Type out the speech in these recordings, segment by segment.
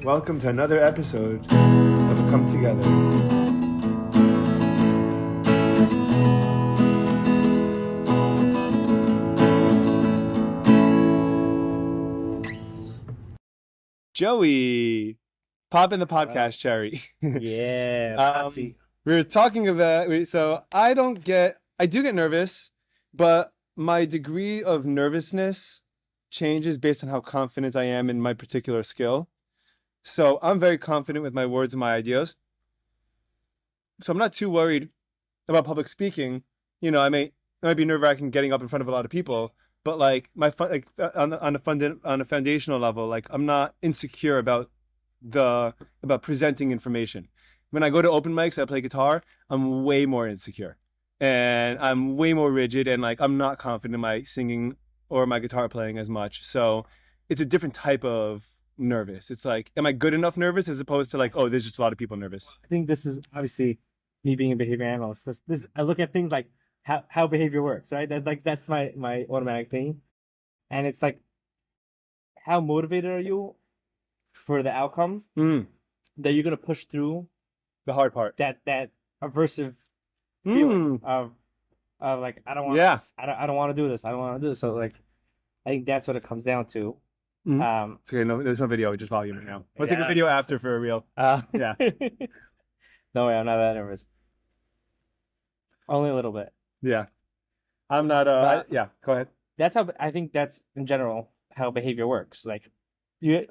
Welcome to another episode of A Come Together. Joey, pop in the podcast, Cherry. Yeah. We were talking about, I do get nervous, but my degree of nervousness changes based on how confident I am in my particular skill. So I'm very confident with my words and my ideas. So I'm not too worried about public speaking. You know, it might be nerve-wracking getting up in front of a lot of people, but like on a foundational level, like I'm not insecure about presenting information. When I go to open mics, I play guitar, I'm way more insecure, and I'm way more rigid, and like I'm not confident in my singing or my guitar playing as much. So it's a different type of nervous. It's like, am I good enough nervous as opposed to like, oh, there's just a lot of people nervous. I think this is obviously me being a behavior analyst. This I look at things like how behavior works, right? That's my automatic thing. And it's like, how motivated are you for the outcome that you're gonna push through The hard part. that aversive feeling of like, I don't want this. I don't want to do this. I don't want to do this. So like, I think that's what it comes down to. It's okay. No, there's no video. Just volume it now. We'll take a video after for a reel. Yeah. No way. I'm not that nervous. Only a little bit. Yeah. I'm not. Yeah. Go ahead. That's how I think that's in general how behavior works. Like, There's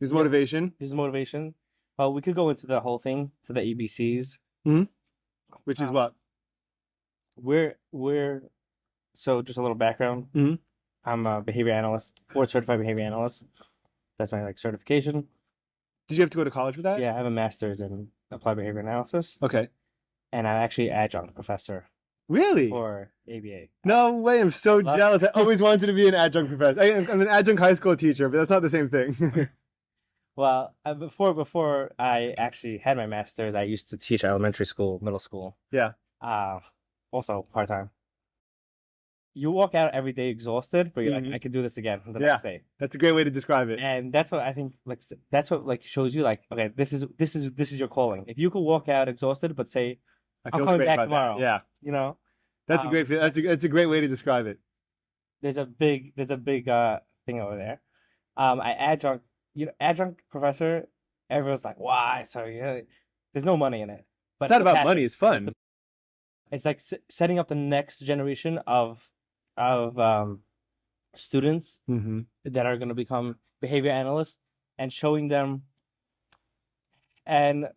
motivation. There's motivation. Well, we could go into the whole thing for the ABCs. Which is what? So just a little background. I'm a behavior analyst, Board Certified Behavior Analyst. That's my certification. Did you have to go to college for that? Yeah, I have a master's in applied behavior analysis. Okay. And I'm actually adjunct professor. Really? For ABA. No way! I'm so jealous. I always wanted to be an adjunct professor. I'm an adjunct high school teacher, but that's not the same thing. Well, before I actually had my master's, I used to teach elementary school, middle school. Yeah. Also part-time. You walk out every day exhausted, but you're like, I could do this again the next day. That's a great way to describe it. And that's what I think, like, that's what like shows you, like, okay, this is your calling. If you could walk out exhausted, but say, I'm coming back tomorrow. That. Yeah. You know? That's a great that's a great way to describe it. There's a big thing over there. Adjunct professor, everyone's like, why? So yeah, there's no money in it. But it's not about money, it's fun. It's like setting up the next generation of students that are going to become behavior analysts and showing them, and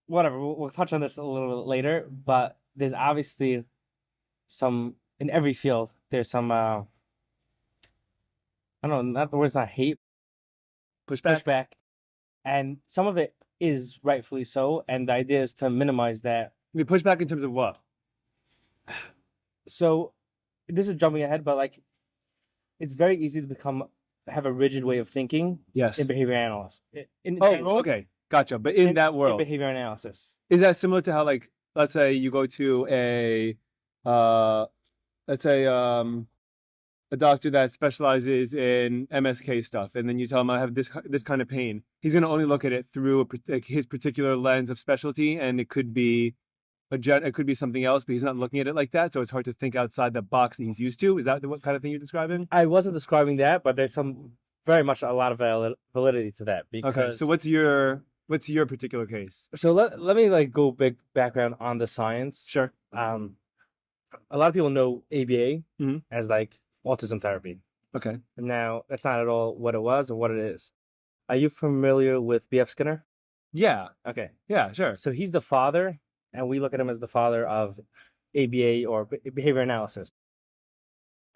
whatever, we'll touch on this a little bit later, but there's obviously in every field, there's some, I don't know, not the word's not hate, pushback, and some of it is rightfully so, and the idea is to minimize that. You pushback in terms of what? So, this is jumping ahead, but like, it's very easy to have a rigid way of thinking. Yes. In behavior analysis. Okay, gotcha. But in that world, in behavior analysis, is that similar to how, like, let's say you go to a doctor that specializes in MSK stuff, and then you tell him I have this kind of pain. He's going to only look at it through his particular lens of specialty, and it could be something else, but he's not looking at it like that, so it's hard to think outside the box that he's used to. Is that what kind of thing you're describing? I wasn't describing that, but there's very much a lot of validity to that. Okay, so what's your particular case? So let me like go big background on the science. Sure. A lot of people know ABA as like autism therapy. Okay. Now that's not at all what it was or what it is. Are you familiar with B.F. Skinner? Yeah. Okay. Yeah, sure. So he's the father, and we look at him as the father of ABA or behavior analysis.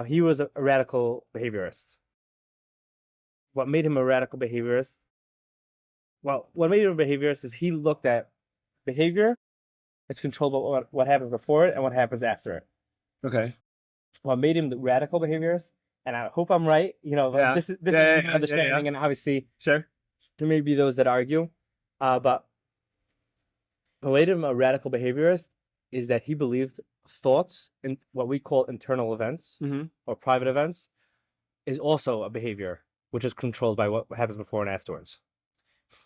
He was a radical behaviorist. What made him a radical behaviorist? Well, what made him a behaviorist is he looked at behavior. It's controlled by what happens before it and what happens after it. Okay. What made him the radical behaviorist, and I hope I'm right. This is my understanding, and obviously, sure, there may be those that argue, but what made him a radical behaviorist is that he believed thoughts and what we call internal events or private events is also a behavior. which is controlled by what happens before and afterwards.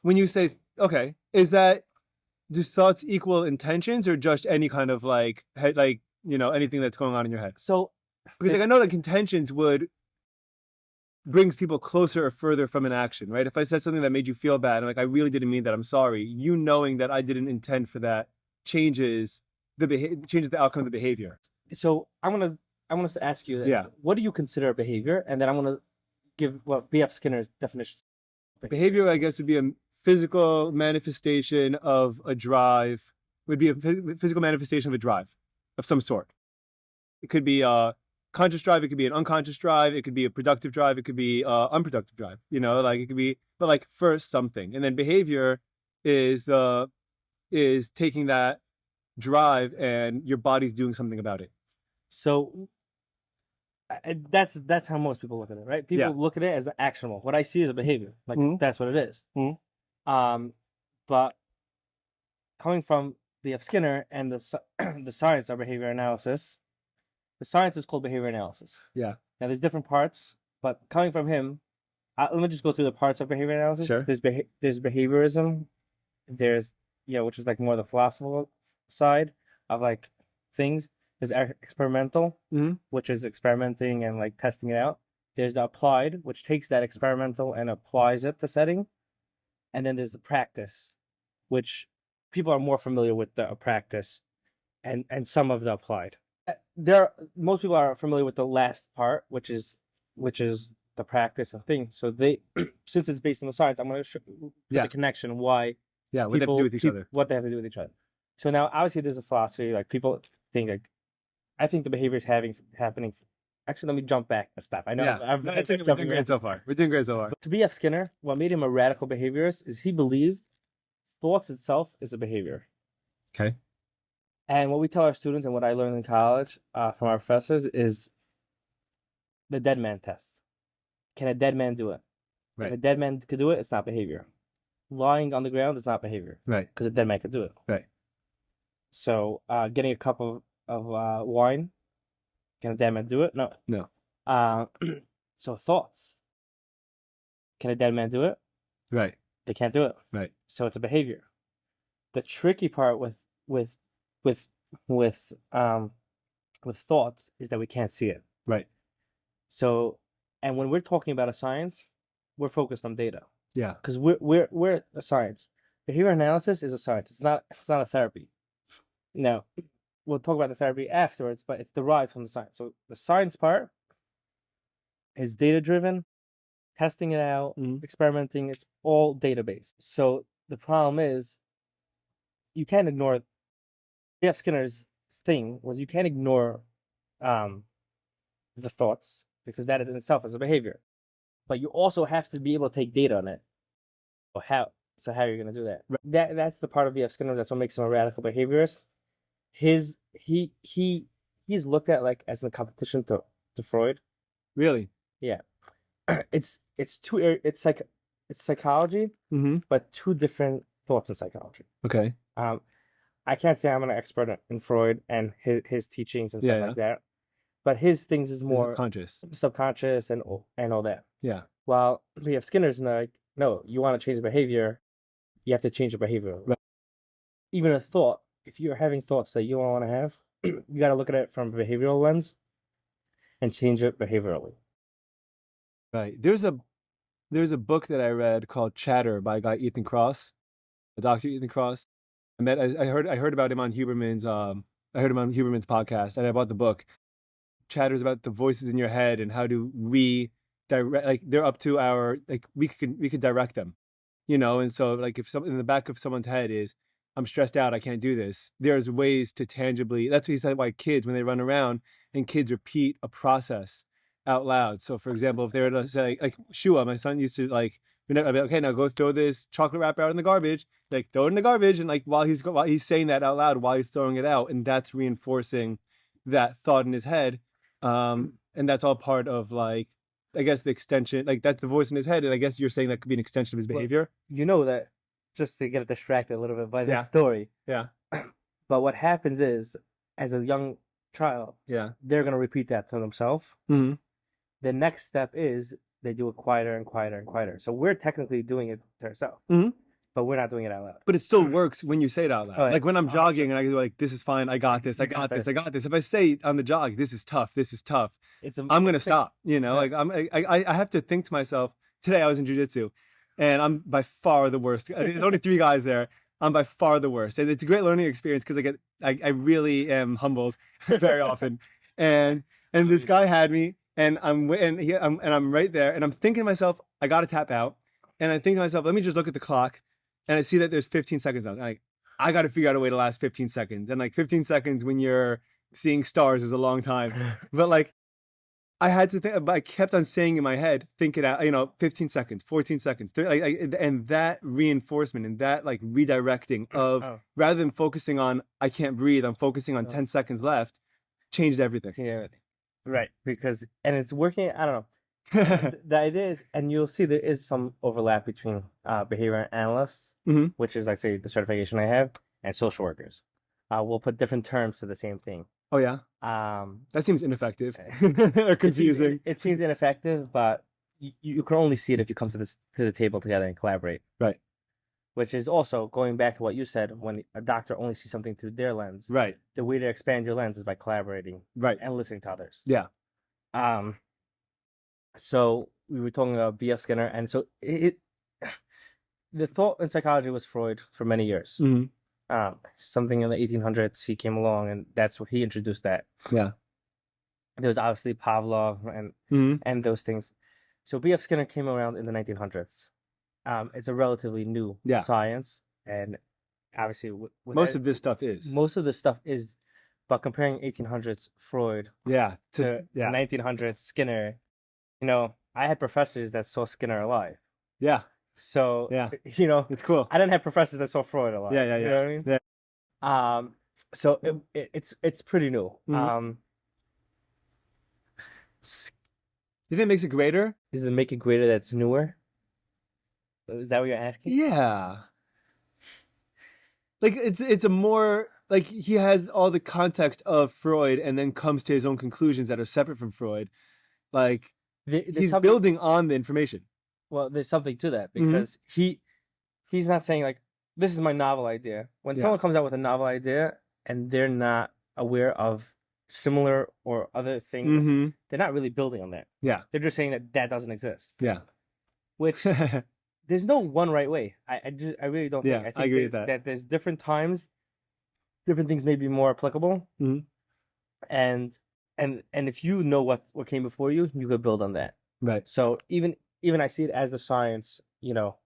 When you say, okay, do thoughts equal intentions or just any kind of like anything that's going on in your head? So, because like I know like intentions brings people closer or further from an action, right? If I said something that made you feel bad, and like I really didn't mean that, I'm sorry. You knowing that I didn't intend for that changes the outcome of the behavior. So I want to ask you this. Yeah. What do you consider a behavior? And then I'm going to give what B.F. Skinner's definition. Behavior, I guess, would be a physical manifestation of a drive. Would be a physical manifestation of a drive of some sort. It could be a conscious drive. It could be an unconscious drive. It could be a productive drive. It could be unproductive drive. Like it could be, but like first something, and then behavior is taking that drive and your body's doing something about it. So that's how most people look at it, right? People look at it as the actionable. What I see is a behavior, like that's what it is. But coming from B.F. Skinner and the science of behavior analysis, the science is called behavior analysis. Yeah. Now there's different parts, but coming from him, let me just go through the parts of behavior analysis. Sure. There's behaviorism. There's which is like more the philosophical side of like things. There's experimental, which is experimenting and like testing it out. There's the applied, which takes that experimental and applies it to setting. And then there's the practice, which people are more familiar with the practice and some of the applied. Most people are familiar with the last part, which is the practice and thing. So they, since it's based on the science, I'm going to show the connection why. Yeah, what they have to do with each other. What they have to do with each other. So now, obviously, there's a philosophy. Like people think like, I think the behavior is happening. Actually, let me jump back a step. I know. Yeah. We're doing great so far. To B.F. Skinner, what made him a radical behaviorist is he believed thoughts itself is a behavior. Okay. And what we tell our students and what I learned in college from our professors is the dead man test. Can a dead man do it? Right. If a dead man could do it, it's not behavior. Lying on the ground is not behavior. Right. Because a dead man could do it. Right. So getting a cup of wine, can a dead man do it? No. No. So thoughts. Can a dead man do it? Right. They can't do it. Right. So it's a behavior. The tricky part with thoughts is that we can't see it. Right. So, and when we're talking about a science, we're focused on data. Yeah. Because we're a science. Behavior analysis is a science. It's not a therapy. No. We'll talk about the therapy afterwards, but it derives from the science. So the science part is data driven, testing it out, experimenting. It's all data based. So the problem is you can't ignore B.F. Skinner's thing was you can't ignore the thoughts because that in itself is a behavior. But you also have to be able to take data on it. How are you going to do that? That's the part of B.F. Skinner. That's what makes him a radical behaviorist. He's looked at like as a competition to Freud. Really? Yeah. It's psychology, but two different thoughts in psychology. Okay. I can't say I'm an expert in Freud and his teachings and stuff like that, but his things is more subconscious and all that. Yeah. While B.F. Skinner's like, no, you want to change the behavior, you have to change the behavior. Right. Even a thought, if you're having thoughts that you don't want to have, you got to look at it from a behavioral lens and change it behaviorally. Right. There's a book that I read called Chatter by a guy Ethan Kross, Dr. Ethan Kross. I heard about him on Huberman's podcast, and I bought the book. Chatter is about the voices in your head and how to redirect. Like they're up to our we could direct them, And so like if something in the back of someone's head is, I'm stressed out, I can't do this. There's ways to tangibly. That's what he said. Why kids when they run around and kids repeat a process out loud. So for example, if they were to say like Shua, my son used to like. I'd be like, okay, now go throw this chocolate wrapper out in the garbage. Like throw it in the garbage, and like while he's saying that out loud, while he's throwing it out, and that's reinforcing that thought in his head. And that's all part of like, I guess the extension, like that's the voice in his head, and I guess you're saying that could be an extension of his behavior. Well, that just to get distracted a little bit by this story. Yeah. But what happens is, as a young child, they're gonna repeat that to themselves. Mm-hmm. The next step is they do it quieter and quieter and quieter. So we're technically doing it to ourselves, Mhm. but we're not doing it out loud. But it still works when you say it out loud. Oh, yeah. Like when I'm Oh, jogging sure. and I go like, this is fine, I got this, I got this, I got this. If I say on the jog, this is tough, I'm gonna stop. You know, Yeah. like I have to think to myself. Today I was in jujitsu, and I'm by far the worst. I mean, there's only 3 guys there. I'm by far the worst, and it's a great learning experience because I really am humbled very often. And this guy had me, and I'm right there, and I'm thinking to myself, I gotta tap out, and I think to myself, let me just look at the clock, and I see that there's 15 seconds left. Like I got to figure out a way to last 15 seconds, and like 15 seconds when you're seeing stars is a long time, but like. I had to think, but I kept on saying in my head, think it out, 15 seconds, 14 seconds, 30, and that reinforcement and that like redirecting of rather than focusing on, I can't breathe, I'm focusing on 10 seconds left, changed everything. Yeah, right. Because, and it's working, I don't know. The idea is, and you'll see there is some overlap between behavior analysts, Mhm. which is like, say, the certification I have, and social workers. We'll put different terms to the same thing. Oh, yeah? That seems ineffective or confusing. It seems ineffective, but you can only see it if you come to the table together and collaborate. Right. Which is also going back to what you said, when a doctor only sees something through their lens. Right. The way to expand your lens is by collaborating. Right. And listening to others. Yeah. So we were talking about B.F. Skinner, and so the thought in psychology was Freud for many years. Mm-hmm. Something in the 1800s, he came along, and that's what he introduced that. Yeah. There was obviously Pavlov and those things. So B.F. Skinner came around in the 1900s. It's a relatively new science, and obviously most of this stuff is. But comparing 1800s Freud to 1900s Skinner, I had professors that saw Skinner alive. Yeah. So it's cool. I didn't have professors that saw Freud alive. Yeah. You know what I mean? Yeah. So it's pretty new. Mm-hmm. Do you think it makes it greater? Does it make it greater that's newer? Is that what you're asking? Yeah. Like it's a more like he has all the context of Freud and then comes to his own conclusions that are separate from Freud. Like he's building on the information. Well, there's something to that because he's not saying like, this is my novel idea. When someone comes out with a novel idea and they're not aware of similar or other things, they're not really building on that. Yeah. They're just saying that doesn't exist. Yeah. Which there's no one right way. I really don't think. I agree with that. That there's different times, different things may be more applicable. Mm-hmm. And if you know what came before you, you could build on that. Right. So even I see it as the science,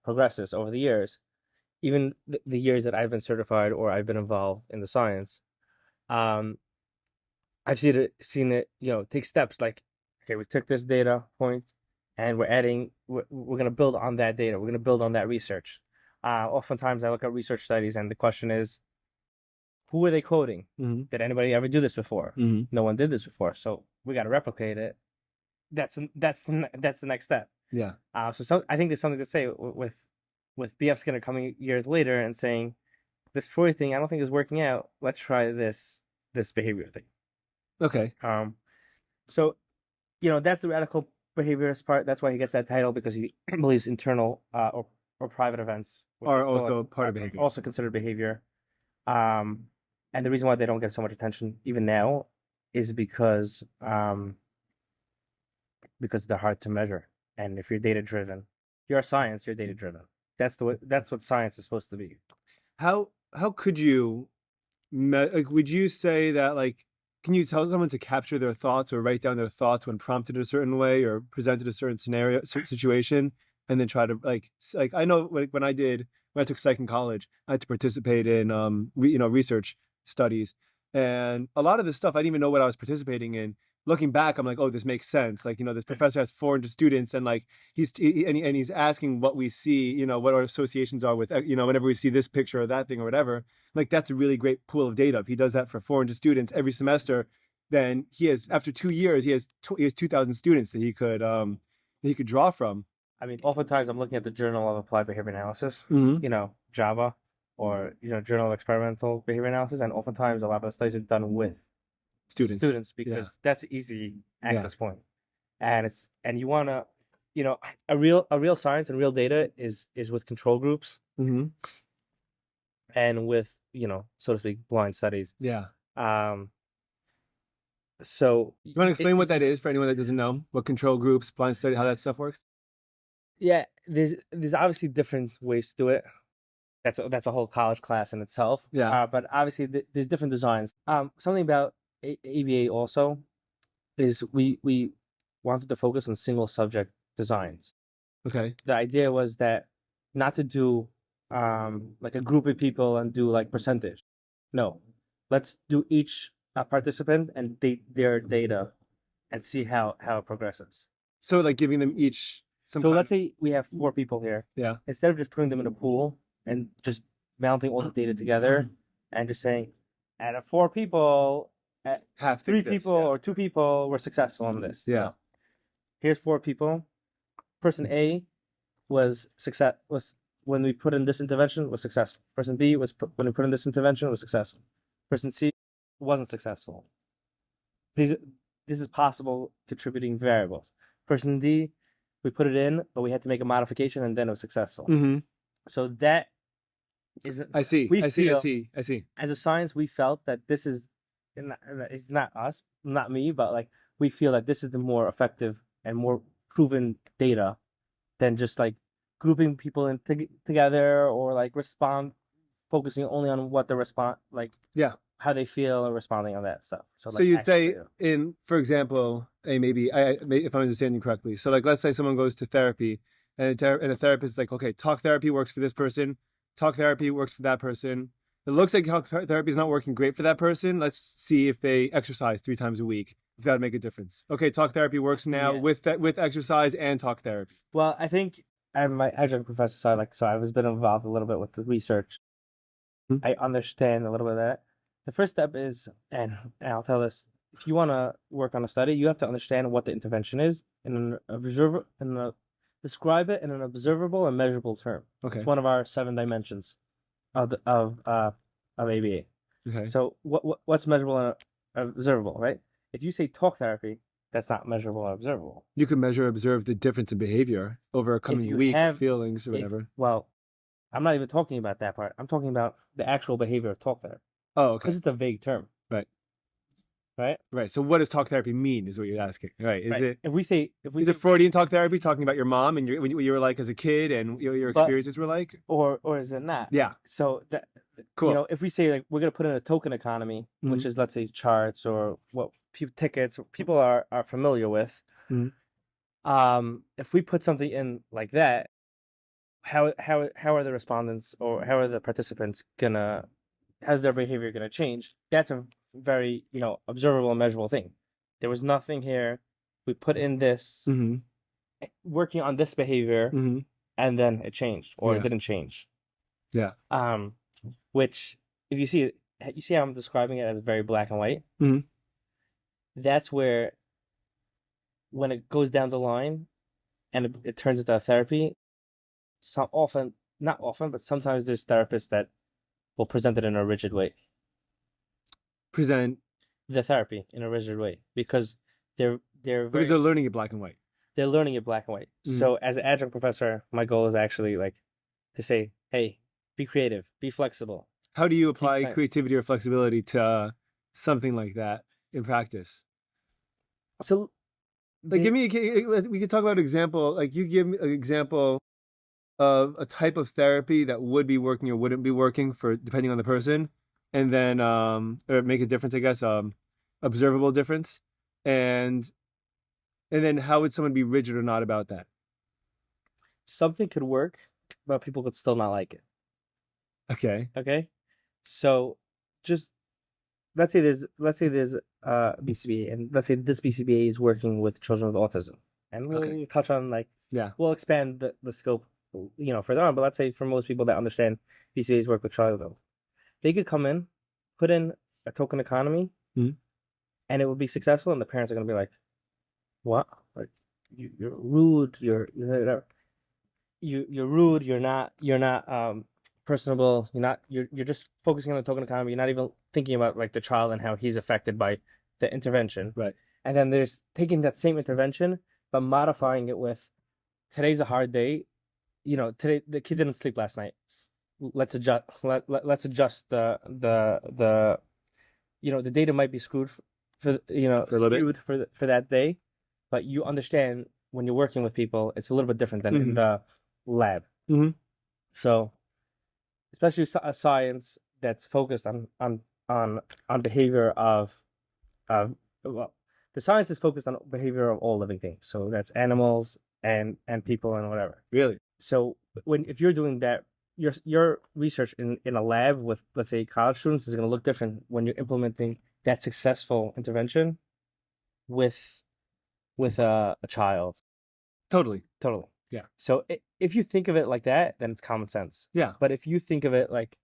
progresses over the years, even the years that I've been certified or I've been involved in the science, I've seen it, take steps like, okay, we took this data point and we're going to build on that data. We're going to build on that research. Oftentimes I look at research studies and the question is, who are they quoting? Mm-hmm. Did anybody ever do this before? Mm-hmm. No one did this before. So we got to replicate it. That's the next step. Yeah. So I think there's something to say with B.F. Skinner coming years later and saying, this Freud thing, I don't think is working out. Let's try this behavior thing. Okay. So, that's the radical behaviorist part. That's why he gets that title, because he believes internal or private events are also part of behavior. Also considered behavior. And the reason why they don't get so much attention even now is because they're hard to measure. And if you're data driven, you're a science, you're data driven. That's what science is supposed to be. How could you, would you say that, can you tell someone to capture their thoughts or write down their thoughts when prompted a certain way or presented a certain scenario, situation, and then try to I know when I took psych in college, I had to participate in research studies, and a lot of the stuff I didn't even know what I was participating in. Looking back, I'm like, oh, this makes sense. This professor has 400 students, and he's asking what we see, what our associations are with, whenever we see this picture or that thing or whatever. That's a really great pool of data. If he does that for 400 students every semester, then he has, after 2 years, he has 2,000 students that he could draw from. I mean, oftentimes I'm looking at the Journal of Applied Behavior Analysis, JABA, or Journal of Experimental Behavior Analysis, and oftentimes a lot of the studies are done with students because that's an easy access point. And you want to, you know, a real science and real data is with control groups Mm-hmm. and with, you know, so to speak, blind studies. Yeah. So You want to explain what that it's- is for anyone that doesn't know what control groups, blind study, how that stuff works? Yeah, there's obviously different ways to do it. That's a whole college class in itself. Yeah. But obviously there's different designs. Something about ABA also is we wanted to focus on single subject designs. Okay. The idea was that not to do like a group of people and do like percentage. No, let's do each participant and date their data and see how it progresses. So like giving them each some. So let's say we have 4 people here. Yeah. Instead of just putting them in a pool and just mounting all the data together and just saying, out of 4 people, Half 3 this, people or 2 people were successful in this. Yeah. No. Here's 4 people. Person A was when we put in this intervention was successful. Person B when we put in this intervention was successful. Person C wasn't successful. This is possible contributing variables. Person D, we put it in, but we had to make a modification and then it was successful. Mm-hmm. So that is. I see. I see. As a science, we felt that this is, it's not us, not me, but like we feel that this is the more effective and more proven data than just like grouping people in together or like focusing only on what the respond, like how they feel and responding on that stuff. So like you'd say for example, if I'm understanding correctly. So like, let's say someone goes to therapy and a therapist is like, okay, talk therapy works for this person. Talk therapy works for that person. It looks like talk therapy is not working great for that person. Let's see if they exercise 3 times a week. If that would make a difference. Okay, talk therapy works now with exercise and talk therapy. Well, I think I'm my adjunct professor, so I've been involved a little bit with the research. Mm-hmm. I understand a little bit of that. The first step is, and I'll tell this: if you want to work on a study, you have to understand what the intervention is describe it in an observable and measurable term. Okay, it's one of our 7 dimensions of ABA. Okay, so what's measurable and observable, right? If you say talk therapy, that's not measurable or observable. You can observe the difference in behavior over a coming week, feelings or whatever. Well, I'm not even talking about that part. I'm talking about the actual behavior of talk therapy. Oh, okay. Because it's a vague term. Right. So what does talk therapy mean is what you're asking. Right. Is it is it Freudian talk therapy, talking about your mom and what you were like as a kid and your experiences were like? Or is it not? Yeah. So that cool. If we say like we're gonna put in a token economy, mm-hmm. which is, let's say, charts or what tickets people are familiar with. Mm-hmm. If we put something in like that, how are the respondents or how are the participants how's their behavior gonna change? That's a very observable and measurable thing. There was nothing here. We put in this, mm-hmm. working on this behavior, mm-hmm. and then it changed or it didn't change. Yeah. Which, if you see how I'm describing it as very black and white. Mm-hmm. That's where, when it goes down the line, and it turns into a therapy. Not often, but sometimes there's therapists that will present it in a rigid way. Present the therapy in a rigid way because they're learning it black and white. They're learning it black and white. Mm-hmm. So as an adjunct professor, my goal is actually like to say, hey, be creative, be flexible. How do you apply creativity or flexibility to something like that in practice? So, like, we could talk about an example. Like, you give me an example of a type of therapy that would be working or wouldn't be working for depending on the person. And then, or make a difference, I guess, observable difference. And then how would someone be rigid or not about that? Something could work, but people could still not like it. Okay. So just let's say there's BCBA, and let's say this BCBA is working with children with autism. And we'll touch on we'll expand the scope, further on, but let's say for most people that understand BCBA's work with children, they could come in, put in a token economy, mm-hmm. and it would be successful. And the parents are going to be like, "What? Like, you're rude. You're rude. You're not personable. You're just focusing on the token economy. You're not even thinking about like the child and how he's affected by the intervention. Right. And then there's taking that same intervention but modifying it with today's a hard day. Today the kid didn't sleep last night. Let's adjust. Let's adjust the the data might be screwed for For a little bit. for that day, but you understand when you're working with people, it's a little bit different than in the lab. Mm-hmm. So, especially a science that's focused on behavior of well, the science is focused on behavior of all living things. So that's animals and people and whatever. Really? So if you're doing that, your research in a lab with, let's say, college students is going to look different when you're implementing that successful intervention with a child. Totally. Yeah. So if you think of it like that, then it's common sense. Yeah. But if you think of it like,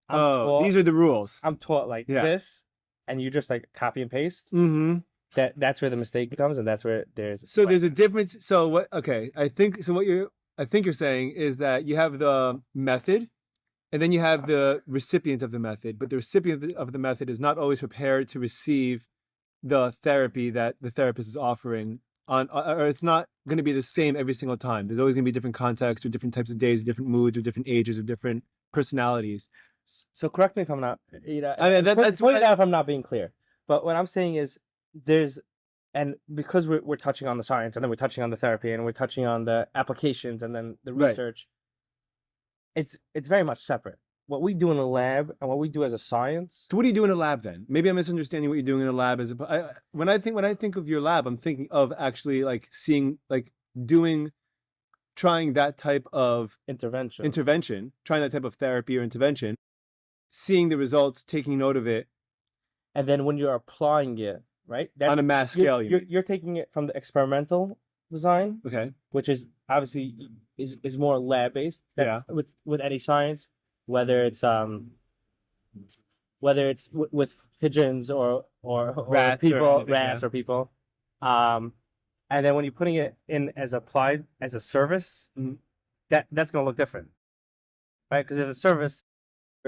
these are the rules. I'm taught like this, and you just like copy and paste. Mm-hmm. That's where the mistake comes, and that's where there's a difference. So what? Okay, I think what you're saying is that you have the method, and then you have the recipient of the method. But the recipient of the method is not always prepared to receive the therapy that the therapist is offering or it's not going to be the same every single time. There's always going to be different contexts or different types of days, or different moods, or different ages, or different personalities. So correct me if I'm not. I mean, that's point out if I'm not being clear. But what I'm saying is and because we're touching on the science, and then we're touching on the therapy, and we're touching on the applications, and then the research. Right. It's very much separate. What we do in a lab and what we do as a science. So what do you do in a lab then? Maybe I'm misunderstanding what you're doing in a lab. When I think of your lab, I'm thinking of actually like trying that type of intervention, trying that type of therapy or intervention, seeing the results, taking note of it, and then when you're applying it, right, that's, on a mass scale, you're taking it from the experimental design, okay, which is obviously is more lab based. That's with any science. Whether it's with pigeons or rats people, or people, and then when you're putting it in as applied as a service, that's going to look different, right? Because if it's a service,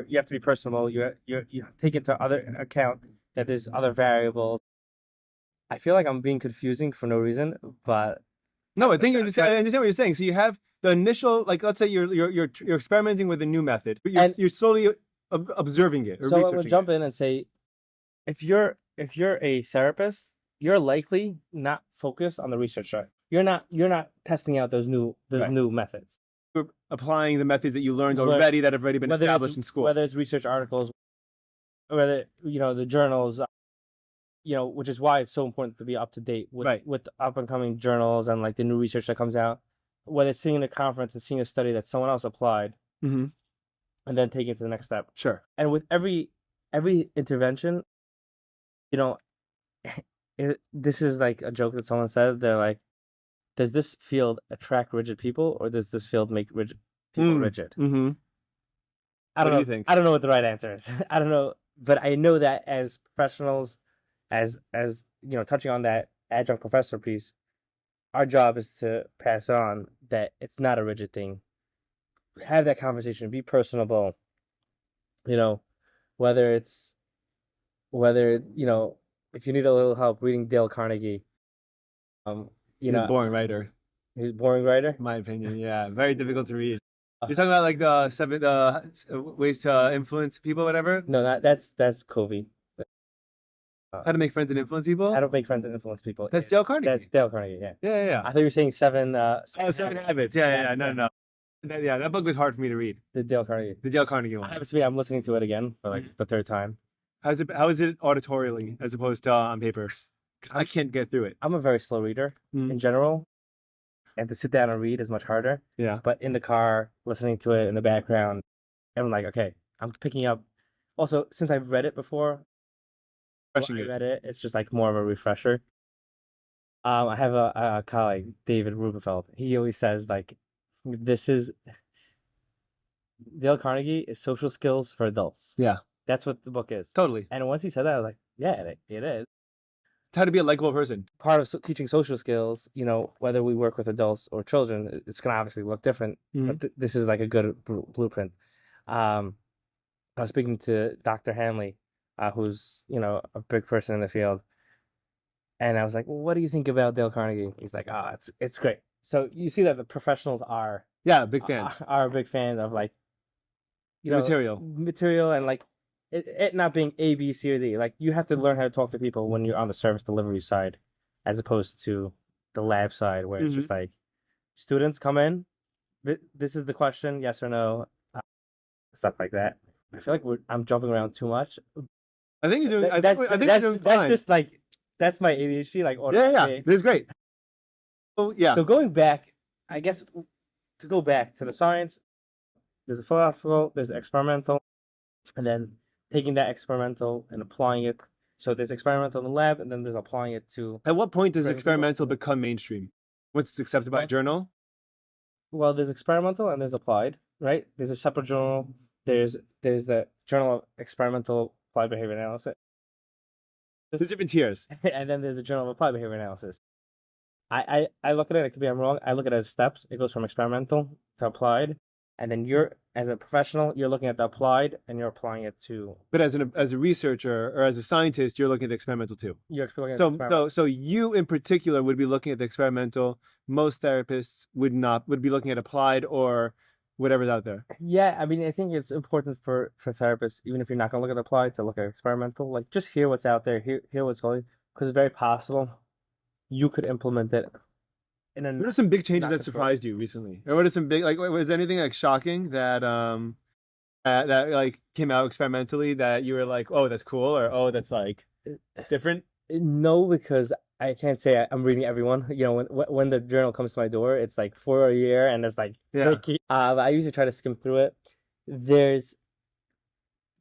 you have to be personable. You take into other account that there's other variables. I feel like I'm being confusing for no reason, but no, I think I understand what you're saying. So you have the initial, like, let's say you're experimenting with a new method, but you're slowly observing it or so researching. I would jump in and say, if you're a therapist, you're likely not focused on the research side. You're not testing out those new methods. You're applying the methods that you learned already that have already been established in school. Whether it's research articles, whether the journals. Which is why it's so important to be up to date with the up and coming journals and like the new research that comes out. Whether it's seeing a conference and seeing a study that someone else applied, and then taking it to the next step. Sure. And with every intervention, this is like a joke that someone said. They're like, "Does this field attract rigid people, or does this field make rigid people rigid?" Mm-hmm. I don't know. Do you think? I don't know what the right answer is. I don't know, but I know that as professionals. As touching on that adjunct professor piece, our job is to pass on that it's not a rigid thing. Have that conversation, be personable. Whether if you need a little help reading Dale Carnegie, he's a boring writer. He's a boring writer, in my opinion. Yeah, very difficult to read. You're talking about like the 7 ways to influence people, whatever. No, that's Covey. How to make friends and influence people? How to make friends and influence people. That's Dale Carnegie. That's Dale Carnegie, yeah. Yeah. I thought you were saying 7 Habits. Yeah. No. That book was hard for me to read. The Dale Carnegie one. I'm listening to it again for like the third time. How is it auditorially as opposed to on paper? Because I can't get through it. I'm a very slow reader in general. And to sit down and read is much harder. Yeah. But in the car, listening to it in the background, I'm like, okay, I'm picking up. Also, since I've read it before, it's just like more of a refresher. I have a colleague, David Rubenfeld. He always says like, Dale Carnegie is social skills for adults. Yeah. That's what the book is. Totally. And once he said that, I was like, yeah, it is. It's how to be a likable person. Part of teaching social skills, whether we work with adults or children, it's going to obviously look different. Mm-hmm. But this is like a good blueprint. I was speaking to Dr. Hanley, who's, a big person in the field. And I was like, well, what do you think about Dale Carnegie? He's like, it's great. So you see that the professionals are Yeah, big fans. are big fans of like The material and like it not being A, B, C, or D. Like you have to learn how to talk to people when you're on the service delivery side, as opposed to the lab side where it's just like students come in. This is the question, yes or no, stuff like that. I feel like I'm jumping around too much. I think you're doing. I think you're doing fine. That's just like that's my ADHD. Like yeah, this is great. Oh yeah. So going back, I guess to go back to the science, there's a philosophical, there's experimental, and then taking that experimental and applying it. So there's experimental in the lab, and then there's applying it to. At what point does experimental become mainstream? Once it's accepted by a journal? Well, there's experimental and there's applied, right? There's a separate journal. There's the Journal of Experimental Applied Behavior Analysis. There's different tiers. And then there's the Journal of Applied Behavior Analysis. I look at it could be I'm wrong. I look at it as steps. It goes from experimental to applied. And then you're, as a professional, you're looking at the applied and you're applying it to. But as a researcher or as a scientist, you're looking at the experimental too. You're looking at the experimental. So you in particular would be looking at the experimental. Most therapists would be looking at applied or whatever's out there. Yeah, I mean, I think it's important for therapists, even if you're not going to look at applied, to look at experimental. Like, just hear what's out there, hear what's going, because it's very possible you could implement it. What are some big changes that surprised you recently? Or what are some big, like, was anything like shocking that that like came out experimentally that you were like, oh, that's cool, or oh, that's like different? No, because I can't say I'm reading everyone. You know, when the journal comes to my door, it's like 4 a year, and it's like, I usually try to skim through it.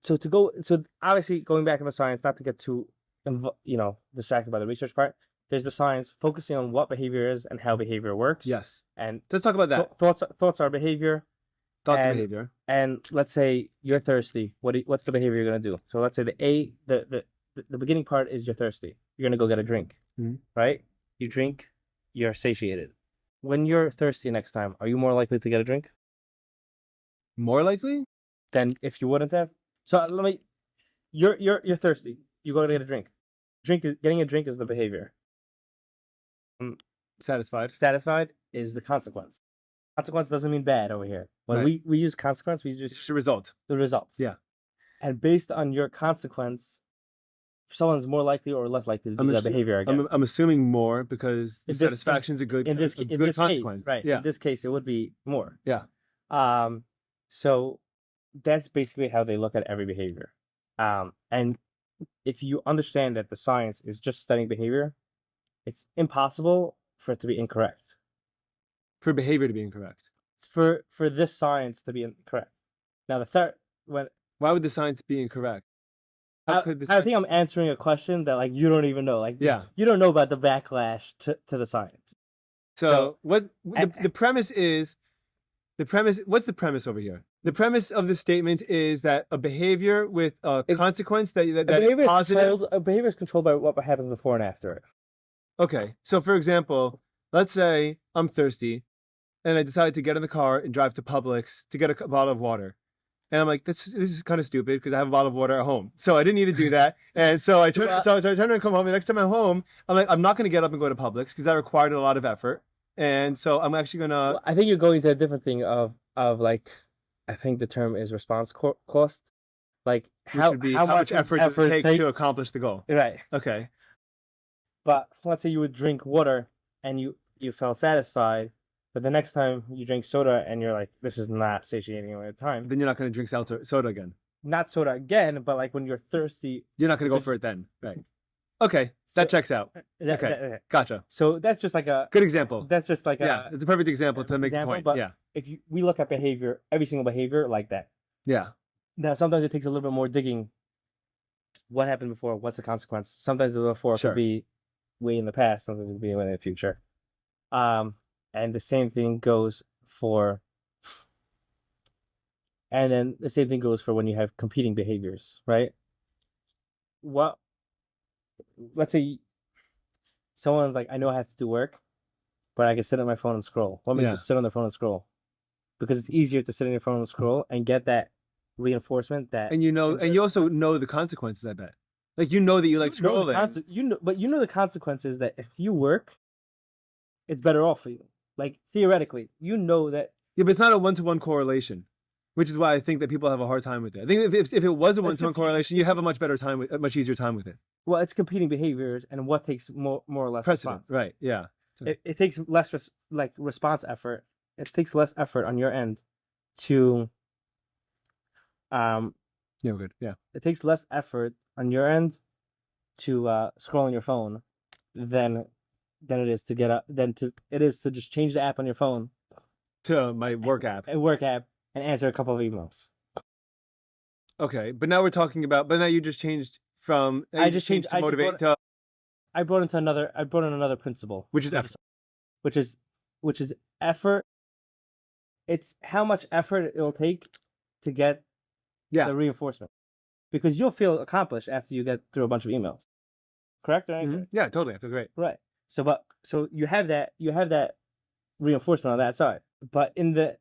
So obviously going back into science, not to get too, distracted by the research part. There's the science focusing on what behavior is and how behavior works. Yes. And let's talk about that. Thoughts are behavior. Thoughts are behavior. And let's say you're thirsty. What's the behavior you're gonna do? So let's say the beginning part is you're thirsty. You're gonna go get a drink, right? You drink, you're satiated. When you're thirsty next time, are you more likely to get a drink? More likely than if you wouldn't have. So you're thirsty. You go to get a drink. Getting a drink is the behavior. Satisfied is the consequence. Consequence doesn't mean bad over here. When we use consequence, we use the result. The result. Yeah. And based on your consequence, someone's more likely or less likely to do that behavior again. I'm assuming more because the satisfaction is a good consequence. Case, right? Yeah. In this case, it would be more. Yeah. So that's basically how they look at every behavior. And if you understand that the science is just studying behavior, it's impossible for it to be incorrect. For behavior to be incorrect. For this science to be incorrect. Now why would the science be incorrect? I think I'm answering a question that like you don't even know. Like you don't know about the backlash to the science. So the premise is what's the premise over here? The premise of the statement is that a behavior with a consequence that is positive. A behavior is controlled by what happens before and after it. Okay, so for example, let's say I'm thirsty, and I decide to get in the car and drive to Publix to get a bottle of water, and I'm like, this is kind of stupid because I have a bottle of water at home, so I didn't need to do that, and so I turn around and come home. And next time I'm home, I'm like, I'm not going to get up and go to Publix because that required a lot of effort, and so I'm actually gonna. Well, I think you're going to a different thing of like, I think the term is response cost, like how much effort does it take to accomplish the goal? Right. Okay. But let's say you would drink water and you felt satisfied, but the next time you drink soda and you're like, this is not satiating at the time. Then you're not going to drink soda again. Not soda again, but like when you're thirsty. You're not going to go for it then. Right. Okay. That checks out. Okay. Gotcha. So that's just like a... Good example. That's just like it's a perfect example to make the point. But if we look at behavior, every single behavior like that. Yeah. Now, sometimes it takes a little bit more digging. What happened before? What's the consequence? Sometimes the before could be way in the past, sometimes it could be way in the future. And the same thing goes for... And then the same thing goes for when you have competing behaviors, right? Let's say someone's like, I know I have to do work, but I can sit on my phone and scroll. What makes you sit on the phone and scroll? Because it's easier to sit on your phone and scroll and get that reinforcement that. And you also know the consequences. I bet, like you know that you like scrolling. But you know the consequences that if you work, it's better off for you. Like theoretically, you know that. Yeah, but it's not a one-to-one correlation, which is why I think that people have a hard time with it. I think if it was a one-to-one correlation, you'd have a much easier time with it. Well, it's competing behaviors, and what takes more or less Precedent, response. right? Yeah. It takes less response effort. It takes less effort on your end to Yeah, good. Yeah. It takes less effort on your end to scroll on your phone than it is to just change the app on your phone To my work app. And answer a couple of emails. Okay, but now we're talking about. But now you just changed from. I just changed to motivate to. I brought in another principle, Which is effort. Which is effort. It's how much effort it'll take to get the reinforcement, because you'll feel accomplished after you get through a bunch of emails. Correct? Right? Mm-hmm. Yeah, totally. I feel great. Right. So you have that reinforcement on that side, but in the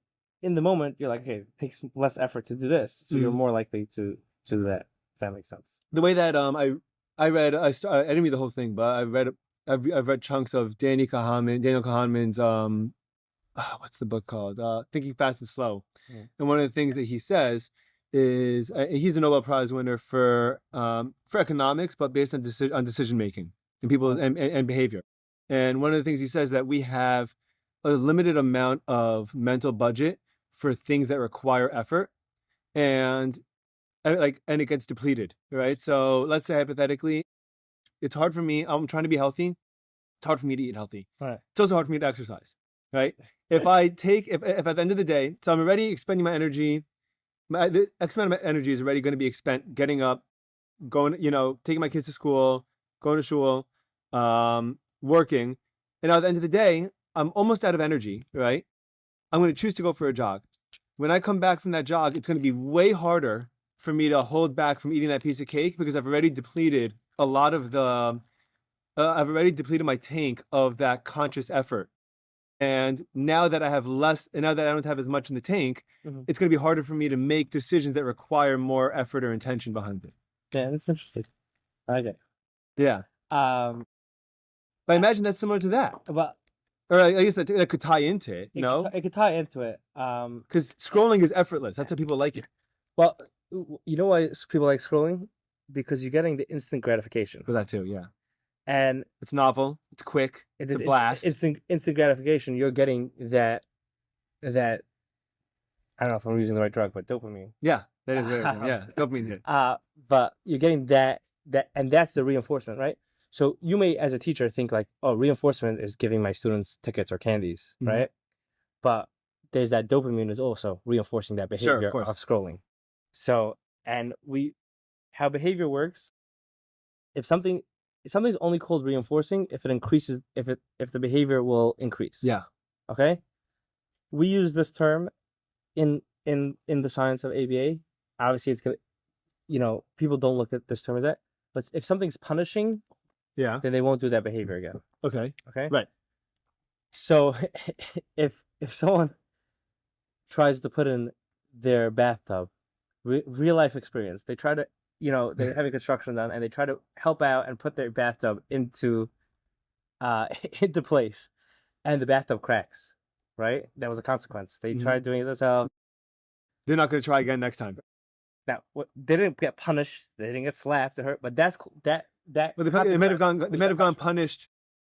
moment you're like, okay, it takes less effort to do this, so you're more likely to do that. If that makes sense. The way that I didn't read the whole thing, but I've read chunks of Daniel Kahneman's what's the book called? Thinking Fast and Slow. And one of the things that he says is he's a Nobel Prize winner for economics, but based on decision making and people and behavior. And one of the things he says that we have a limited amount of mental budget for things that require effort, and it gets depleted, right? So let's say hypothetically, it's hard for me. I'm trying to be healthy. It's hard for me to eat healthy. Right. It's also hard for me to exercise, right? If at the end of the day, so I'm already expending my energy, the X amount of my energy is already going to be expended getting up, going, taking my kids to school, going to school, working. And now at the end of the day, I'm almost out of energy, right? I'm going to choose to go for a jog. When I come back from that jog, it's going to be way harder for me to hold back from eating that piece of cake, because I've already depleted a lot of I've already depleted my tank of that conscious effort. And now that I have less, and now that I don't have as much in the tank, it's going to be harder for me to make decisions that require more effort or intention behind it. Yeah, that's interesting. Okay. Yeah. But I imagine that's similar to that. But or I guess that could tie into it. No, it could tie into it. Because scrolling is effortless. That's how people like it. Well, you know why people like scrolling? Because you're getting the instant gratification. For that too, yeah. And it's novel. It's quick. It's a blast. Instant gratification. You're getting that. I don't know if I'm using the right drug, but dopamine. Yeah, that is very yeah, dopamine hit. But you're getting that, and that's the reinforcement, right? So you may, as a teacher, think like, oh, reinforcement is giving my students tickets or candies, right? But there's that dopamine is also reinforcing that behavior of scrolling. So, how behavior works, if something's only called reinforcing if it increases, if the behavior will increase. Yeah. Okay. We use this term in the science of ABA. Obviously, it's gonna, people don't look at this term as that. But if something's punishing, then they won't do that behavior again. Okay. Right. So, if someone tries to put in their bathtub, real life experience, they try to, they're having construction done, and they try to help out and put their bathtub into place, and the bathtub cracks. Right? That was a consequence. They tried doing it themselves. They're not going to try again next time. Now, they didn't get punished. They didn't get slapped or hurt. But that's that. But they might have gone punished.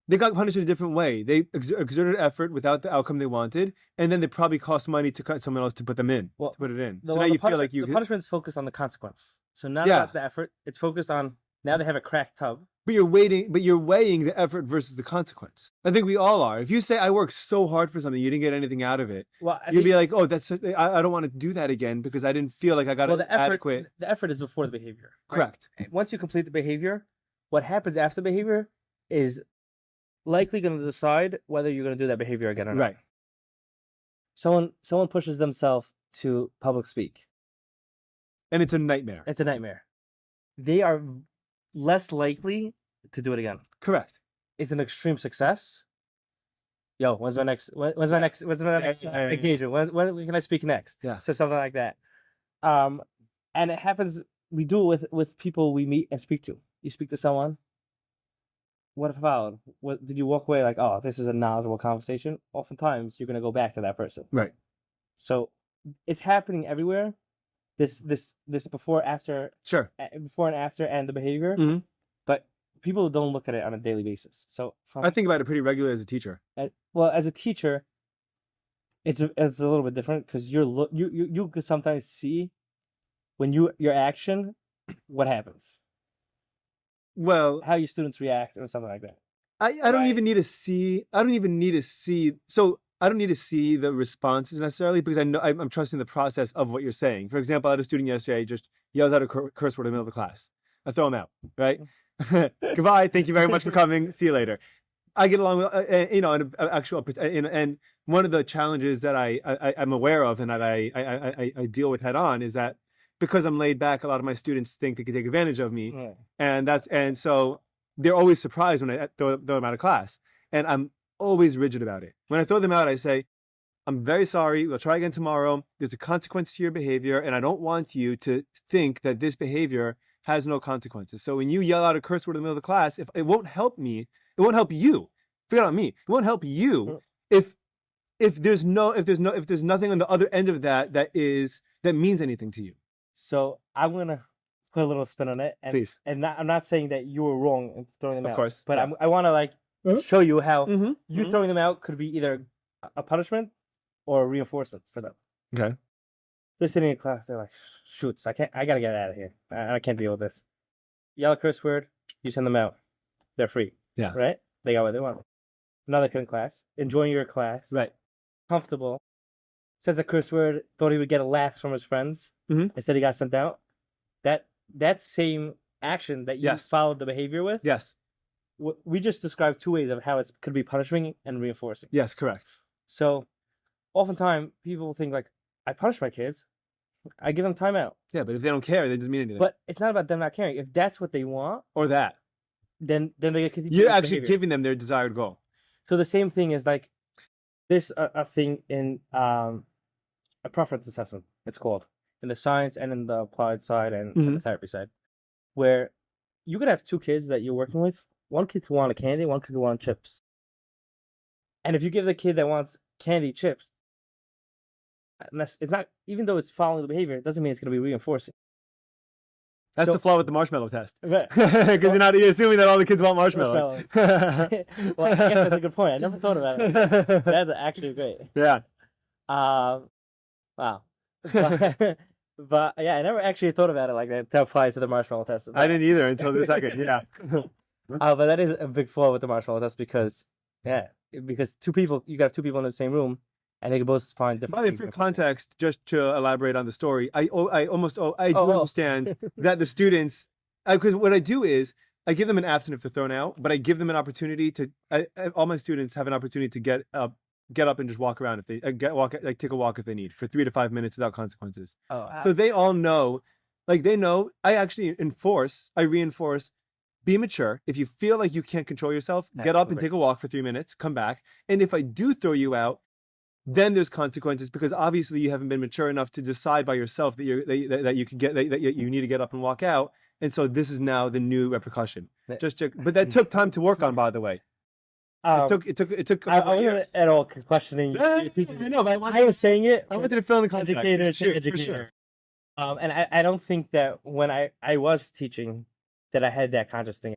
They got punished in a different way. They exerted effort without the outcome they wanted, and then they probably cost money to cut someone else to put them in. To put it in. So now you feel like the punishment's focused on the consequence. So not about the effort. It's focused on now they have a cracked tub. But you're weighing the effort versus the consequence. I think we all are. If you say I worked so hard for something, you didn't get anything out of it. Well, you'd be like, oh, I don't want to do that again because I didn't feel like I got adequate. The effort is before the behavior. Correct. Right? Once you complete the behavior, what happens after the behavior is likely going to decide whether you're going to do that behavior again or not. Right. Someone pushes themselves to public speak. And it's a nightmare. It's a nightmare. They are less likely to do it again. Correct. It's an extreme success. Yo, when's my next engagement? When can I speak next? Yeah. So something like that. And it happens. We do it with people we meet and speak to. You speak to someone, what followed? What did you walk away like? Oh, this is a knowledgeable conversation. Oftentimes, you're gonna go back to that person. Right. So it's happening everywhere. This before after Sure. before and after and the behavior, Mhm. but people don't look at it on a daily basis. So I think about it pretty regularly as a teacher. well, as a teacher, it's a little bit different because you could sometimes see when your action, what happens, Well, how your students react or something like that. I don't Right. even need to see. I don't even need to see. So I don't need to see the responses necessarily because I know I'm trusting the process of what you're saying. For example, I had a student yesterday just yells out a curse word in the middle of the class. I throw him out. Right. Goodbye. Thank you very much for coming. See you later. I get along with an actual and one of the challenges that I'm aware of and that I deal with head on is that because I'm laid back, a lot of my students think they can take advantage of me, and so they're always surprised when I throw them out of class, and I'm always rigid about it. When I throw them out, I say, "I'm very sorry. We'll try again tomorrow. There's a consequence to your behavior, and I don't want you to think that this behavior has no consequences. So when you yell out a curse word in the middle of the class, if it won't help me, it won't help you. Forget about me. It won't help you if there's nothing on the other end of that means anything to you." So I'm gonna put a little spin on it, and Please. I'm not saying that you were wrong in throwing them out. Of course, but yeah. I want to like show you how you Mhm. throwing them out could be either a punishment or a reinforcement for them. Okay. They're sitting in class. They're like, "Shoots! I gotta get out of here. I can't deal with this." Yell a curse word. You send them out. They're free. Yeah. Right. They got what they want. Another kid in class, enjoying your class. Right. Comfortable. Says a curse word. Thought he would get a laugh from his friends. Instead, he got sent out. That same action that you followed the behavior with. Yes. We just described two ways of how it could be punishing and reinforcing. Yes, correct. So, oftentimes people think like, I punish my kids, I give them timeout. Yeah, but if they don't care, that doesn't mean anything. But it's not about them not caring. If that's what they want, or that, then they continue. you're actually giving them their desired goal. So the same thing is like this a thing in a preference assessment. It's called in the science and in the applied side and the therapy side, where you could have two kids that you're working with. One kid could want a candy, one kid could want chips. And if you give the kid that wants candy chips, it's not, even though it's following the behavior, it doesn't mean it's going to be reinforcing. That's the flaw with the marshmallow test. Because you're assuming that all the kids want marshmallows. Well, I guess that's a good point. I never thought about it. That's actually great. Yeah. Wow. But yeah, I never actually thought about it like that to apply to the marshmallow test. I didn't either until this second. Yeah. But that is a big flaw with the marshmallow test because two people, you got two people in the same room, and they can both find different. But for context, just to elaborate on the story, I do understand that the students, because what I do is I give them an absent if they're thrown out, but I give them an opportunity to. All my students have an opportunity to get up and just walk around if they take a walk if they need for 3 to 5 minutes without consequences. So they all know, they know. I reinforce. Be mature. If you feel like you can't control yourself, get up and take a walk for 3 minutes, come back. And if I do throw you out, then there's consequences because obviously you haven't been mature enough to decide by yourself that you need to get up and walk out. And so this is now the new repercussion. But that took time to work on, by the way. It took. I wasn't at all questioning your teaching. I know, but I was saying it. I wanted to fill in the context. Educator. For sure. And I don't think that when I was teaching that I had that conscious thing.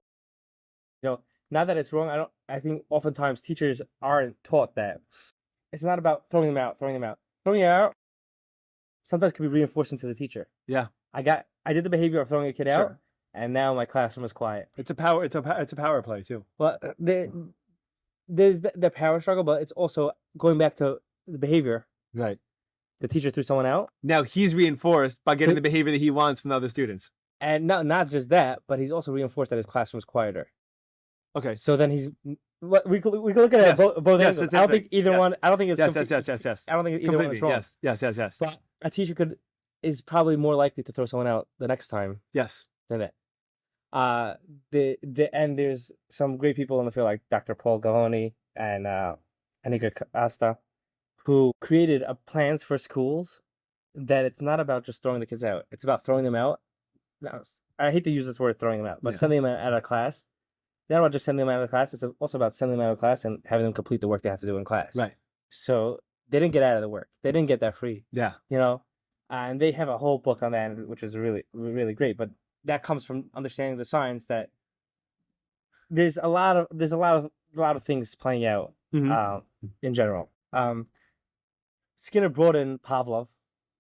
Not that it's wrong. I think oftentimes teachers aren't taught that. It's not about throwing them out. Throwing it out sometimes can be reinforcing to the teacher. Yeah. I did the behavior of throwing a kid out, and now my classroom is quiet. It's a power play too. Well, there's the power struggle, but it's also going back to the behavior. Right. The teacher threw someone out. Now he's reinforced by getting the behavior that he wants from the other students. And not just that, but he's also reinforced that his classroom is quieter. Okay. So then we could look at it both angles. I don't think either one. I don't think it's yes. I don't think either one is wrong. Yes. But a teacher is probably more likely to throw someone out the next time. Yes. Than that. And there's some great people in the field like Dr. Paul Gahoni and Anika Asta, who created plans for schools that it's not about just throwing the kids out. It's about throwing them out. I hate to use this word, throwing them out, but sending them out of class not about just sending them out of class. It's also about sending them out of class and having them complete the work they have to do in class. Right. So they didn't get out of the work. They didn't get that free. Yeah. And they have a whole book on that, which is really, really great. But that comes from understanding the science that there's a lot of things playing out in general. Skinner brought in Pavlov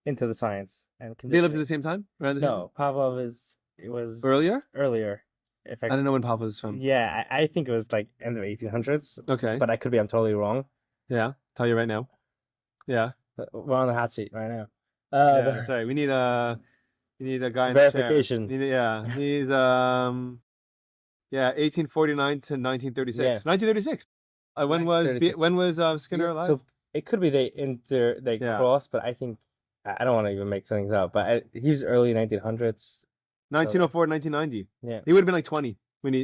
into the science and They lived at the same time? No, Pavlov was earlier. If I don't know when Pavlov was from. Yeah, I think it was like end of 1800s. Okay. But I'm totally wrong. Yeah, tell you right now. Yeah. We're on the hot seat right now. Yeah, sorry. We need a guy in verification. The chair. He's 1849 to 1936. Yeah. 1936. When was Skinner alive? It could be they crossed, but I think I don't want to even make things up. But he was early 1900s. 1904, 1990. Yeah, he would have been like 20 when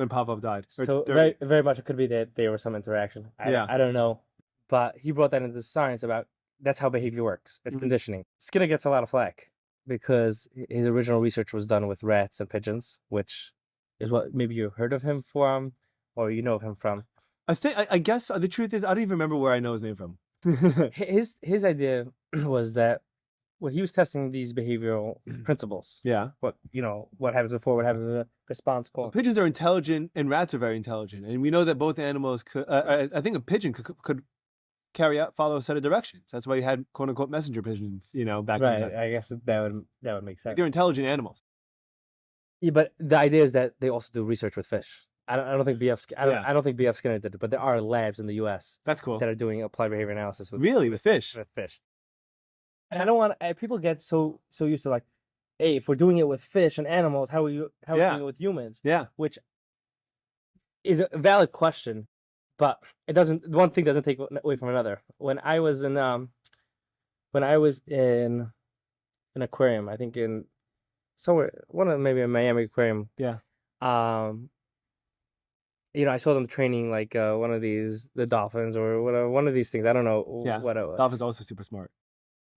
Pavlov died. So very, very much it could be that there was some interaction. I don't know, but he brought that into science about that's how behavior works. It's conditioning. Skinner gets a lot of flack because his original research was done with rats and pigeons, which is what maybe you heard of him from, or you know of him from. I guess the truth is I don't even remember where I know his name from. His idea was that he was testing these behavioral principles. Yeah. What happens before, what happens in the response call. Pigeons are intelligent and rats are very intelligent, and we know that both animals could. I think a pigeon could follow a set of directions. That's why you had quote unquote messenger pigeons. Back in the day. I guess that would make sense. They're intelligent animals. Yeah, but the idea is that they also do research with fish. I don't think B.F. Skinner did it, but there are labs in the U.S. That's cool that are doing applied behavior analysis with fish. With fish. And I don't want people get so used to like, hey, if we're doing it with fish and animals, how are we doing it with humans? Yeah, which is a valid question, but it doesn't. One thing doesn't take away from another. When I was in an aquarium, I think in somewhere maybe a Miami aquarium. Yeah. I saw them training like one of the dolphins or whatever, one of these things. I don't know what it was. Dolphins are also super smart.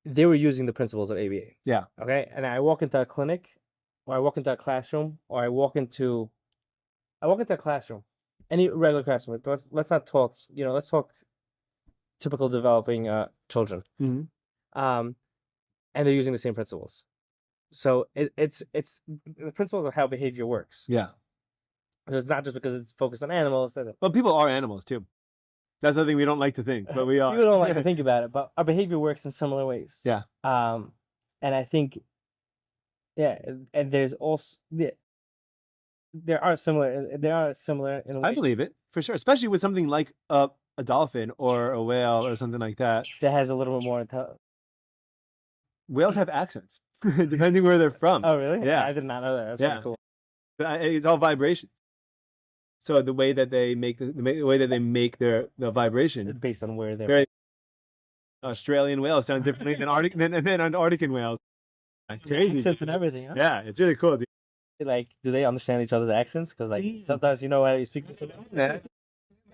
They were using the principles of ABA. Yeah. Okay. And I walk into a clinic, or I walk into a classroom, or I walk into a classroom, any regular classroom. Let's not talk. Let's talk typical developing children. Mm-hmm. And they're using the same principles. So it's the principles of how behavior works. Yeah. It's not just because it's focused on animals. Well, people are animals too. That's something we don't like to think, but we are. People don't like to think about it, but our behavior works in similar ways. Yeah. And I think, and there's also there are similar in a way. I believe it for sure, especially with something like a dolphin or a whale or something like that. That has a little bit more intelligence. Whales have accents, depending where they're from. Oh, really? Yeah. I did not know that. That's pretty cool. It's all vibration. So the way that they make the vibration based on where they're Australian whales sound differently than Antarctic whales. Crazy accents and everything. Huh? Yeah, it's really cool. Dude. Like, do they understand each other's accents? Because sometimes how you speak to someone. It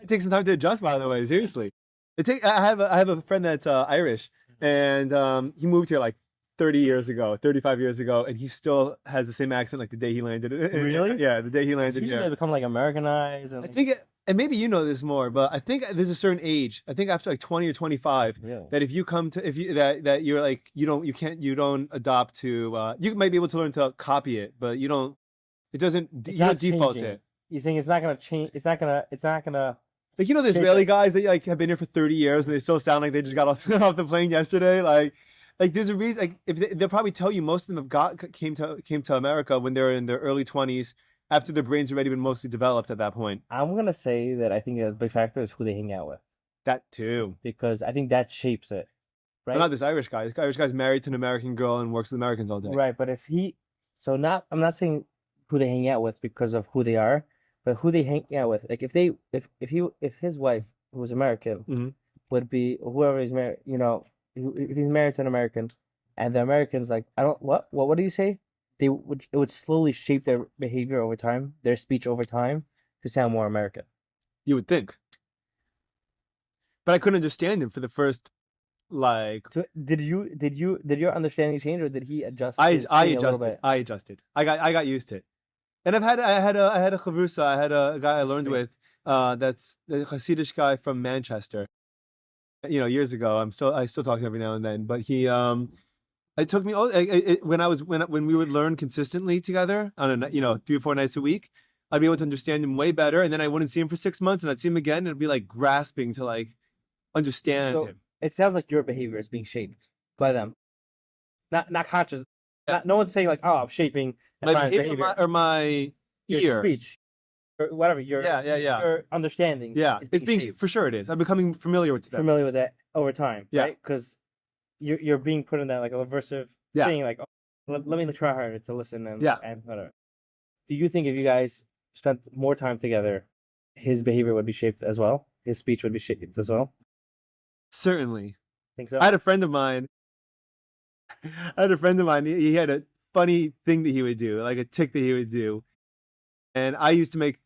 takes some time to adjust. By the way, seriously, I have a friend that's Irish, and he moved here like 35 years ago, and he still has the same accent like the day he landed. Really? Yeah, the day he landed here. They become like Americanized. And I think, and maybe you know this more, but I think there's a certain age. I think after like 20 or 25, that if you you're like you don't adopt to. You might be able to learn to copy it, but you don't. It doesn't. You don't default to it. You're saying it's not gonna change. It's not gonna. Like the Israeli guys that like have been here for 30 years and they still sound like they just got off the plane yesterday. Like there's a reason. Like if they'll probably tell you most of them came to America when they were in their early 20s, after their brains already been mostly developed at that point. I'm gonna say that I think a big factor is who they hang out with. That too, because I think that shapes it. Right. Well, not this Irish guy. This Irish guy's married to an American girl and works with Americans all day. Right, but I'm not saying who they hang out with because of who they are, but who they hang out with. Like if his wife, who was American, would be whoever he's married, if he's married to an American, and the Americans what do you say? It would slowly shape their behavior over time, their speech over time, to sound more American. You would think, but I couldn't understand him for the first So did your understanding change, or did he adjust? I adjusted. I got used to it. And I had a chavrusa. I had a guy I learned with. That's the Hasidic guy from Manchester. Years ago. I still talk to him every now and then. But he it took me when we would learn consistently together on 3 or 4 nights a week. I'd be able to understand him way better, and then I wouldn't see him for 6 months, and I'd see him again, and it'd be like grasping to like understand him. It sounds like your behavior is being shaped by them, not conscious. No one's saying like, "Oh, I'm shaping my behavior or my your speech or whatever." Your understanding. Yeah, it's being shaped. For sure. It is. I'm becoming familiar with that over time. Yeah, right? Because you're being put in that like aversive thing. Like, let me try harder to listen and whatever. Do you think if you guys spent more time together, his behavior would be shaped as well? His speech would be shaped as well? Certainly. Think so? I had a friend of mine. He had a funny thing that he would do, like a tick that he would do. And I used to make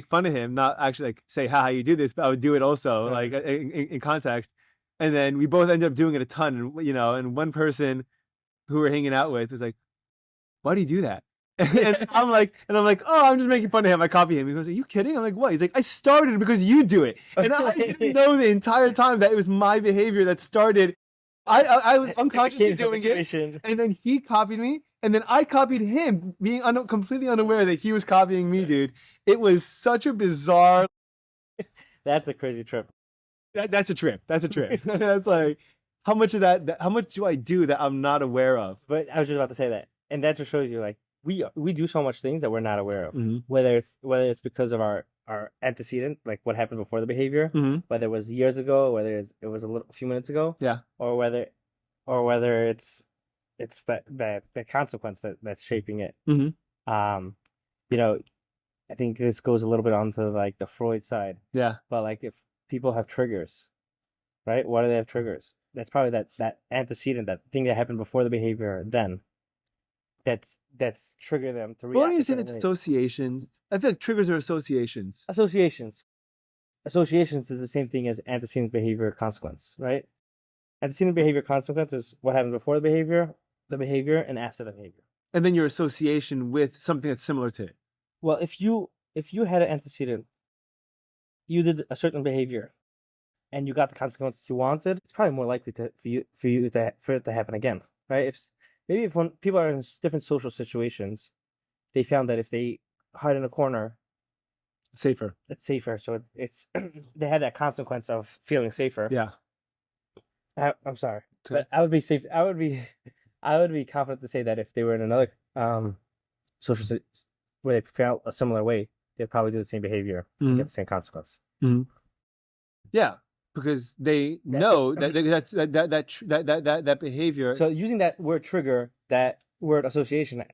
fun of him, not actually like say, how you do this, but I would do it also, like in context. And then we both ended up doing it a ton. And one person who we're hanging out with was like, why do you do that? And I'm like, oh, I'm just making fun of him. I copy him. He goes, are you kidding? I'm like, what? He's like, I started because you do it. And I didn't know the entire time that it was my behavior that started. I was unconsciously doing it. And then he copied me. And then I copied him, being completely unaware that he was copying me, dude. It was such a bizarre. That's a crazy trip. That's a trip. That's like, how much do I do that I'm not aware of? But I was just about to say that. And that just shows you like, we do so much things that we're not aware of, mm-hmm. whether it's because of our antecedent, like what happened before the behavior, mm-hmm. whether it was years ago, whether it was a few minutes ago, or whether it's that consequence that's shaping it. Mm-hmm. I think this goes a little bit onto like the Freud side. Yeah. But like if people have triggers, right? Why do they have triggers? That's probably that antecedent, that thing that happened before the behavior then. That's trigger them to react. Well, you said it's associations. I feel like triggers are associations. Associations is the same thing as antecedent behavior consequence, right? Antecedent behavior consequence is what happened before the behavior, and after the behavior. And then your association with something that's similar to it. Well, if you had an antecedent, you did a certain behavior, and you got the consequences you wanted, it's probably more likely for it to happen again, right? If when people are in different social situations, they found that if they hide in a corner, it's safer. So it's they had that consequence of feeling safer. Yeah. I'm sorry, but I would be safe. I would be confident to say that if they were in another social where they felt a similar way, they'd probably do the same behavior, and get the same consequence. Mm-hmm. Yeah. Because they know that behavior. So using that word trigger, that word association,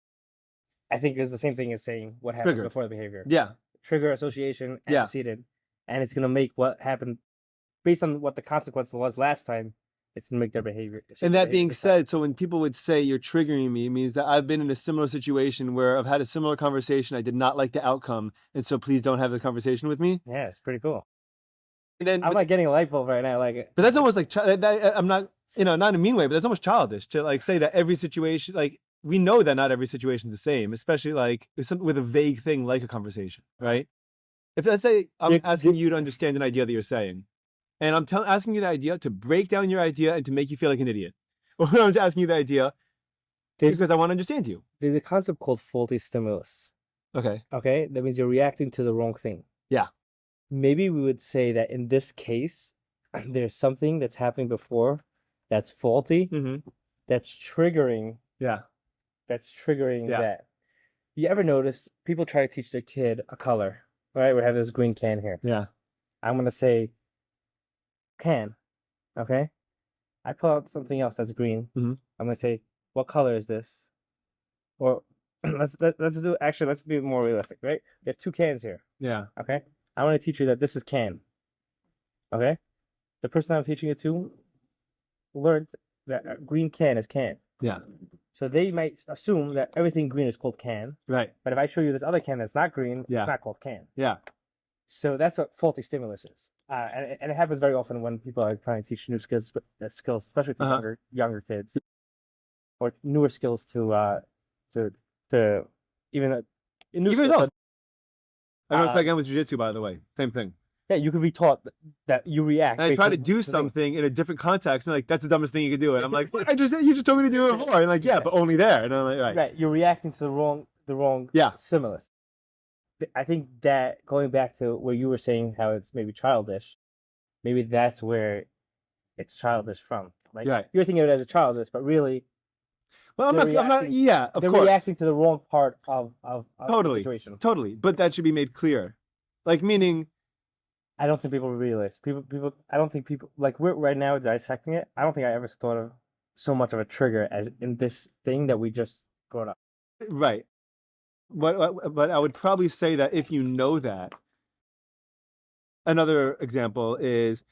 I think is the same thing as saying what happens before the behavior. Yeah. Trigger, association, antecedent, and it's gonna make what happened based on what the consequence was last time. It's gonna make their behavior. And that being said, so when people would say you're triggering me, it means that I've been in a similar situation where I've had a similar conversation. I did not like the outcome, and so please don't have this conversation with me. Yeah, it's pretty cool. And then, I'm like getting a light bulb right now, like. But that's almost like I'm not, not in a mean way, but that's almost childish to like say that every situation, like we know that not every situation is the same, especially like with a vague thing like a conversation, right? If let's say I'm asking you to understand an idea that you're saying, and I'm asking you the idea to break down your idea and to make you feel like an idiot, or I'm just asking you the idea because I want to understand you. There's a concept called faulty stimulus. Okay. That means you're reacting to the wrong thing. Yeah. Maybe we would say that in this case, there's something that's happening before that's faulty, that's triggering. Yeah. That's triggering that. You ever notice people try to teach their kid a color, right? We have this green can here. Yeah. I'm going to say can, okay? I pull out something else that's green. Mm-hmm. I'm going to say, what color is this? Or let's be more realistic, right? We have two cans here. Yeah. Okay? I want to teach you that this is can. Okay? The person I'm teaching it to learned that a green can is can. Yeah. So they might assume that everything green is called can. Right. But if I show you this other can that's not green, it's not called can. Yeah. So that's what faulty stimulus is. And it happens very often when people are trying to teach new skills, especially to younger kids, or newer skills to even new Even skills. though I noticed that again with jiu-jitsu, by the way. Same thing. Yeah, you could be taught that you react. And I try to do something in a different context, and like that's the dumbest thing you could do. And I'm like, what? You just told me to do it before. And like, yeah, but only there. And I'm like, right, you're reacting to the wrong stimulus. I think that going back to where you were saying how it's maybe childish, maybe that's where it's childish from. Like you're thinking of it as a childish, but really, well, I'm not. Yeah, of they're course. reacting to the wrong part of the situation. Totally. But that should be made clear. Like meaning, I don't think people realize. I don't think people like we're right now dissecting it. I don't think I ever thought of so much of a trigger as in this thing that we just brought up. Right. But I would probably say that if you know that, another example is,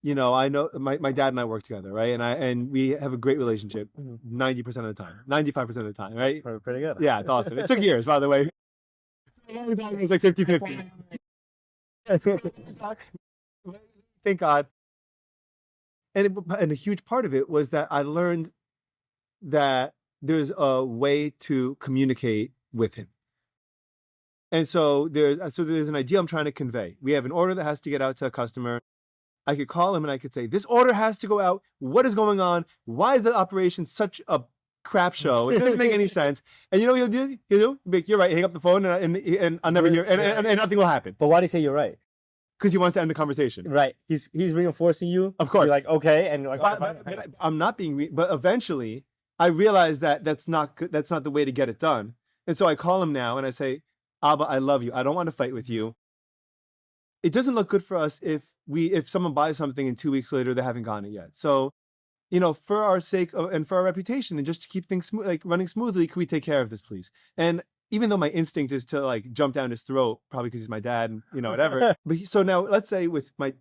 I know my dad and I work together, right? And we have a great relationship 90% of the time, 95% of the time, right? Pretty good. Yeah, it's awesome. It took years, by the way. It was like 50-50. Thank God. And a huge part of it was that I learned that there's a way to communicate with him. And so there's an idea I'm trying to convey. We have an order that has to get out to a customer. I could call him and I could say, this order has to go out. What is going on? Why is the operation such a crap show? It doesn't make any sense. And you know what he'll do? You're right. Hang up the phone and I'll never hear, and nothing will happen. But why do you say you're right? Because he wants to end the conversation. Right. He's reinforcing you. Of course. You're like, okay. And you're like, but I'm not being, but eventually I realized that that's not the way to get it done. And so I call him now and I say, Abba, I love you. I don't want to fight with you. It doesn't look good for us if someone buys something and 2 weeks later they haven't gotten it yet. So, for our sake and for our reputation and just to keep things running smoothly, can we take care of this, please? And even though my instinct is to like jump down his throat, probably because he's my dad and whatever. But so now let's say with my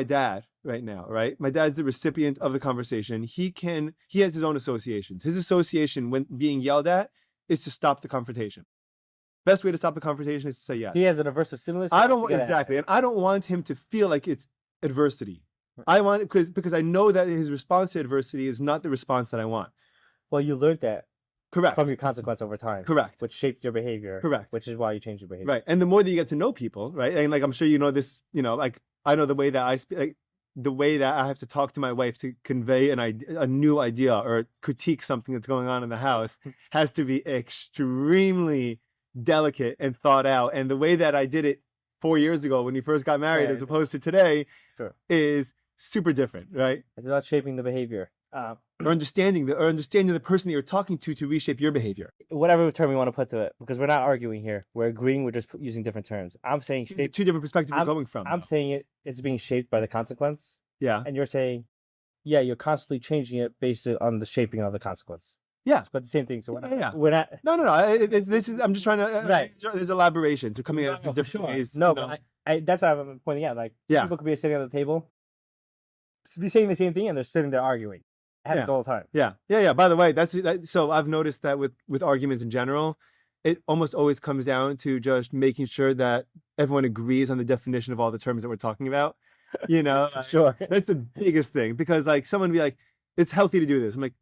dad right now, right? My dad's the recipient of the conversation. He has his own associations. His association when being yelled at is to stop the confrontation. Best way to stop the confrontation is to say yes. He has an aversive stimulus. And I don't want him to feel like it's adversity. I want because I know that his response to adversity is not the response that I want. Well, you learned that. Correct. From your consequence over time. Correct. Which shaped your behavior. Correct. Which is why you changed your behavior. Right. And the more that you get to know people, right? And like I'm sure you know this, like I know the way that I speak, like, the way that I have to talk to my wife to convey a new idea or critique something that's going on in the house has to be extremely delicate and thought out. And the way that I did it 4 years ago when we first got married as opposed to today is super different, right? It's about shaping the behavior. Or understanding the person that you're talking to reshape your behavior. Whatever term you want to put to it, because we're not arguing here. We're agreeing. We're just using different terms. I'm saying two different perspectives you're going from. I'm saying it's being shaped by the consequence. Yeah. And you're saying, yeah, you're constantly changing it based on the shaping of the consequence. Yeah. But the same thing. So we're not. No. This is. I'm just trying to. Right. There's elaborations. They're coming at different ways. No, but that's what I'm pointing out. Like people could be sitting at the table, be saying the same thing, and they're sitting there arguing. It happens all the time. Yeah. By the way, so I've noticed that with arguments in general, it almost always comes down to just making sure that everyone agrees on the definition of all the terms that we're talking about. Sure. That's the biggest thing because like someone would be like, it's healthy to do this. I'm like,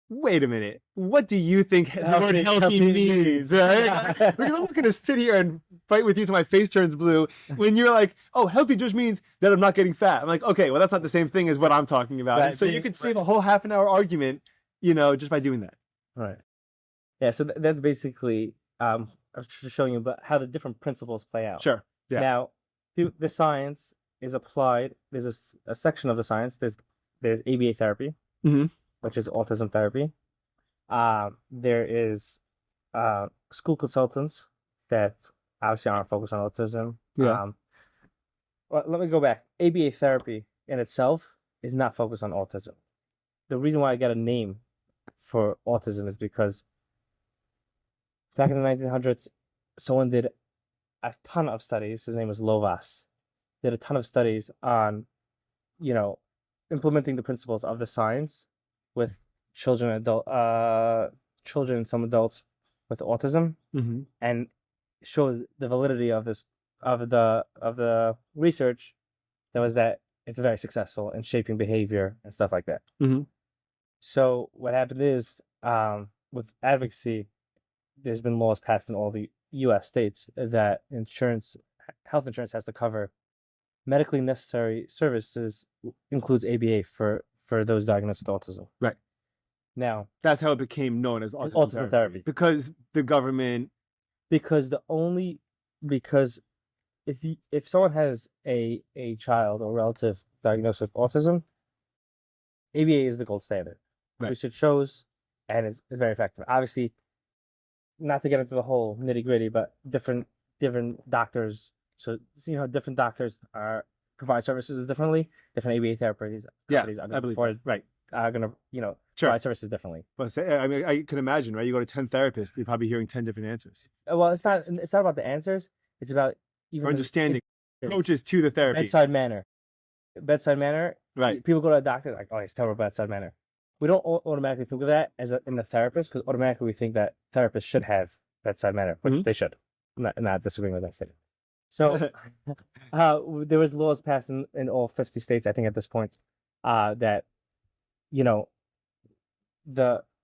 wait a minute. What do you think the word healthy means? Right? Because I'm not going to sit here and fight with you till my face turns blue when you're like, oh, healthy just means that I'm not getting fat. I'm like, okay, well, that's not the same thing as what I'm talking about. Right. So you could save a whole half an hour argument, just by doing that. Right. Yeah. So that's basically, I was just showing you about how the different principles play out. Sure. Yeah. Now, the science is applied. There's a section of the science. There's ABA therapy. Mm-hmm. Which is autism therapy. There is school consultants that obviously aren't focused on autism. Yeah. Well, let me go back. ABA therapy in itself is not focused on autism. The reason why I got a name for autism is because back in the 1900s, someone did a ton of studies. His name was Lovas. Did a ton of studies on, implementing the principles of the science with children and some adults with autism, and shows the validity of the research that it's very successful in shaping behavior and stuff like that. Mm-hmm. So what happened is with advocacy, there's been laws passed in all the U.S. states that health insurance has to cover medically necessary services, includes ABA for those diagnosed with autism. Right. Now, that's how it became known as autism therapy. because the government. Because if someone has a child or relative diagnosed with autism, ABA is the gold standard. Right. Research shows, and it's very effective. Obviously, not to get into the whole nitty gritty, but different doctors. So different doctors provide services differently. Different ABA therapies. I believe are gonna provide services differently. But I mean, I can imagine, right? You go to 10 therapists, you're probably hearing 10 different answers. Well, it's not about the answers. It's about even understanding approaches to the therapy. Bedside manner. Right. People go to a doctor like, oh, he's terrible bedside manner. We don't automatically think of that as in the therapist, because automatically we think that therapists should have bedside manner, which they should. I'm not disagreeing with that statement. So there was laws passed in all 50 states, I think, at this point, that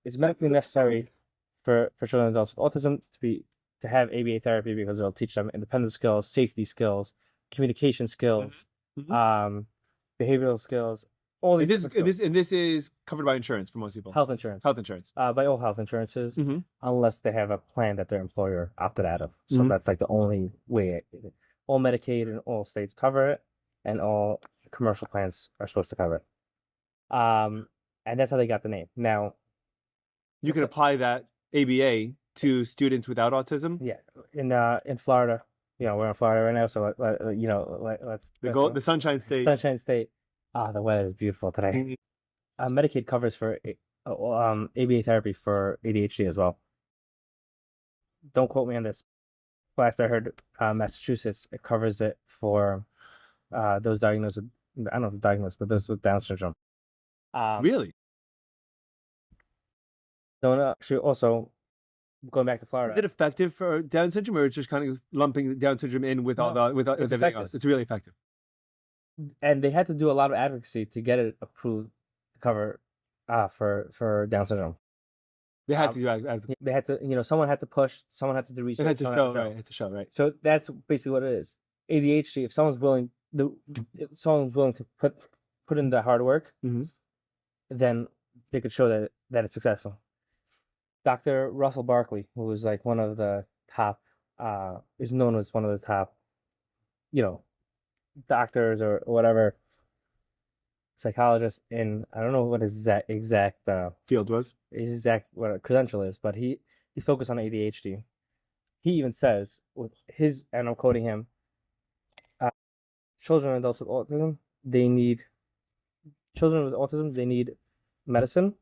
it's medically necessary for children and adults with autism to have ABA therapy, because it'll teach them independent skills, safety skills, communication skills, behavioral skills. All these. And this is covered by insurance for most people. Health insurance. By all health insurances, unless they have a plan that their employer opted out of. So that's like the only way. All Medicaid in all states cover it, and all commercial plans are supposed to cover it. And that's how they got the name. Now, you can apply that ABA to students without autism. Yeah, in Florida, we're in Florida right now, so let's the Sunshine State. Sunshine State. The weather is beautiful today. Medicaid covers for ABA therapy for ADHD as well. Don't quote me on this. Last I heard, Massachusetts, it covers it for those diagnosed with, I don't know if it's diagnosed, but those with Down syndrome. Really? So actually, also going back to Florida, is it effective for Down syndrome, or it's just kind of lumping Down syndrome in with everything else? It's really effective. And they had to do a lot of advocacy to get it approved to cover for Down syndrome. They had to do advocacy. They had to, someone had to push, someone had to do research. Had to show, right. So that's basically what it is. ADHD, if someone's willing to put in the hard work, then they could show that it's successful. Dr. Russell Barkley, who was like one of the top, is known as one of the top, doctors or whatever, psychologists in, I don't know what his exact field was, his exact what credential is, but he's focused on ADHD. He even says with his, and I'm quoting him, children and adults with autism, they need medicine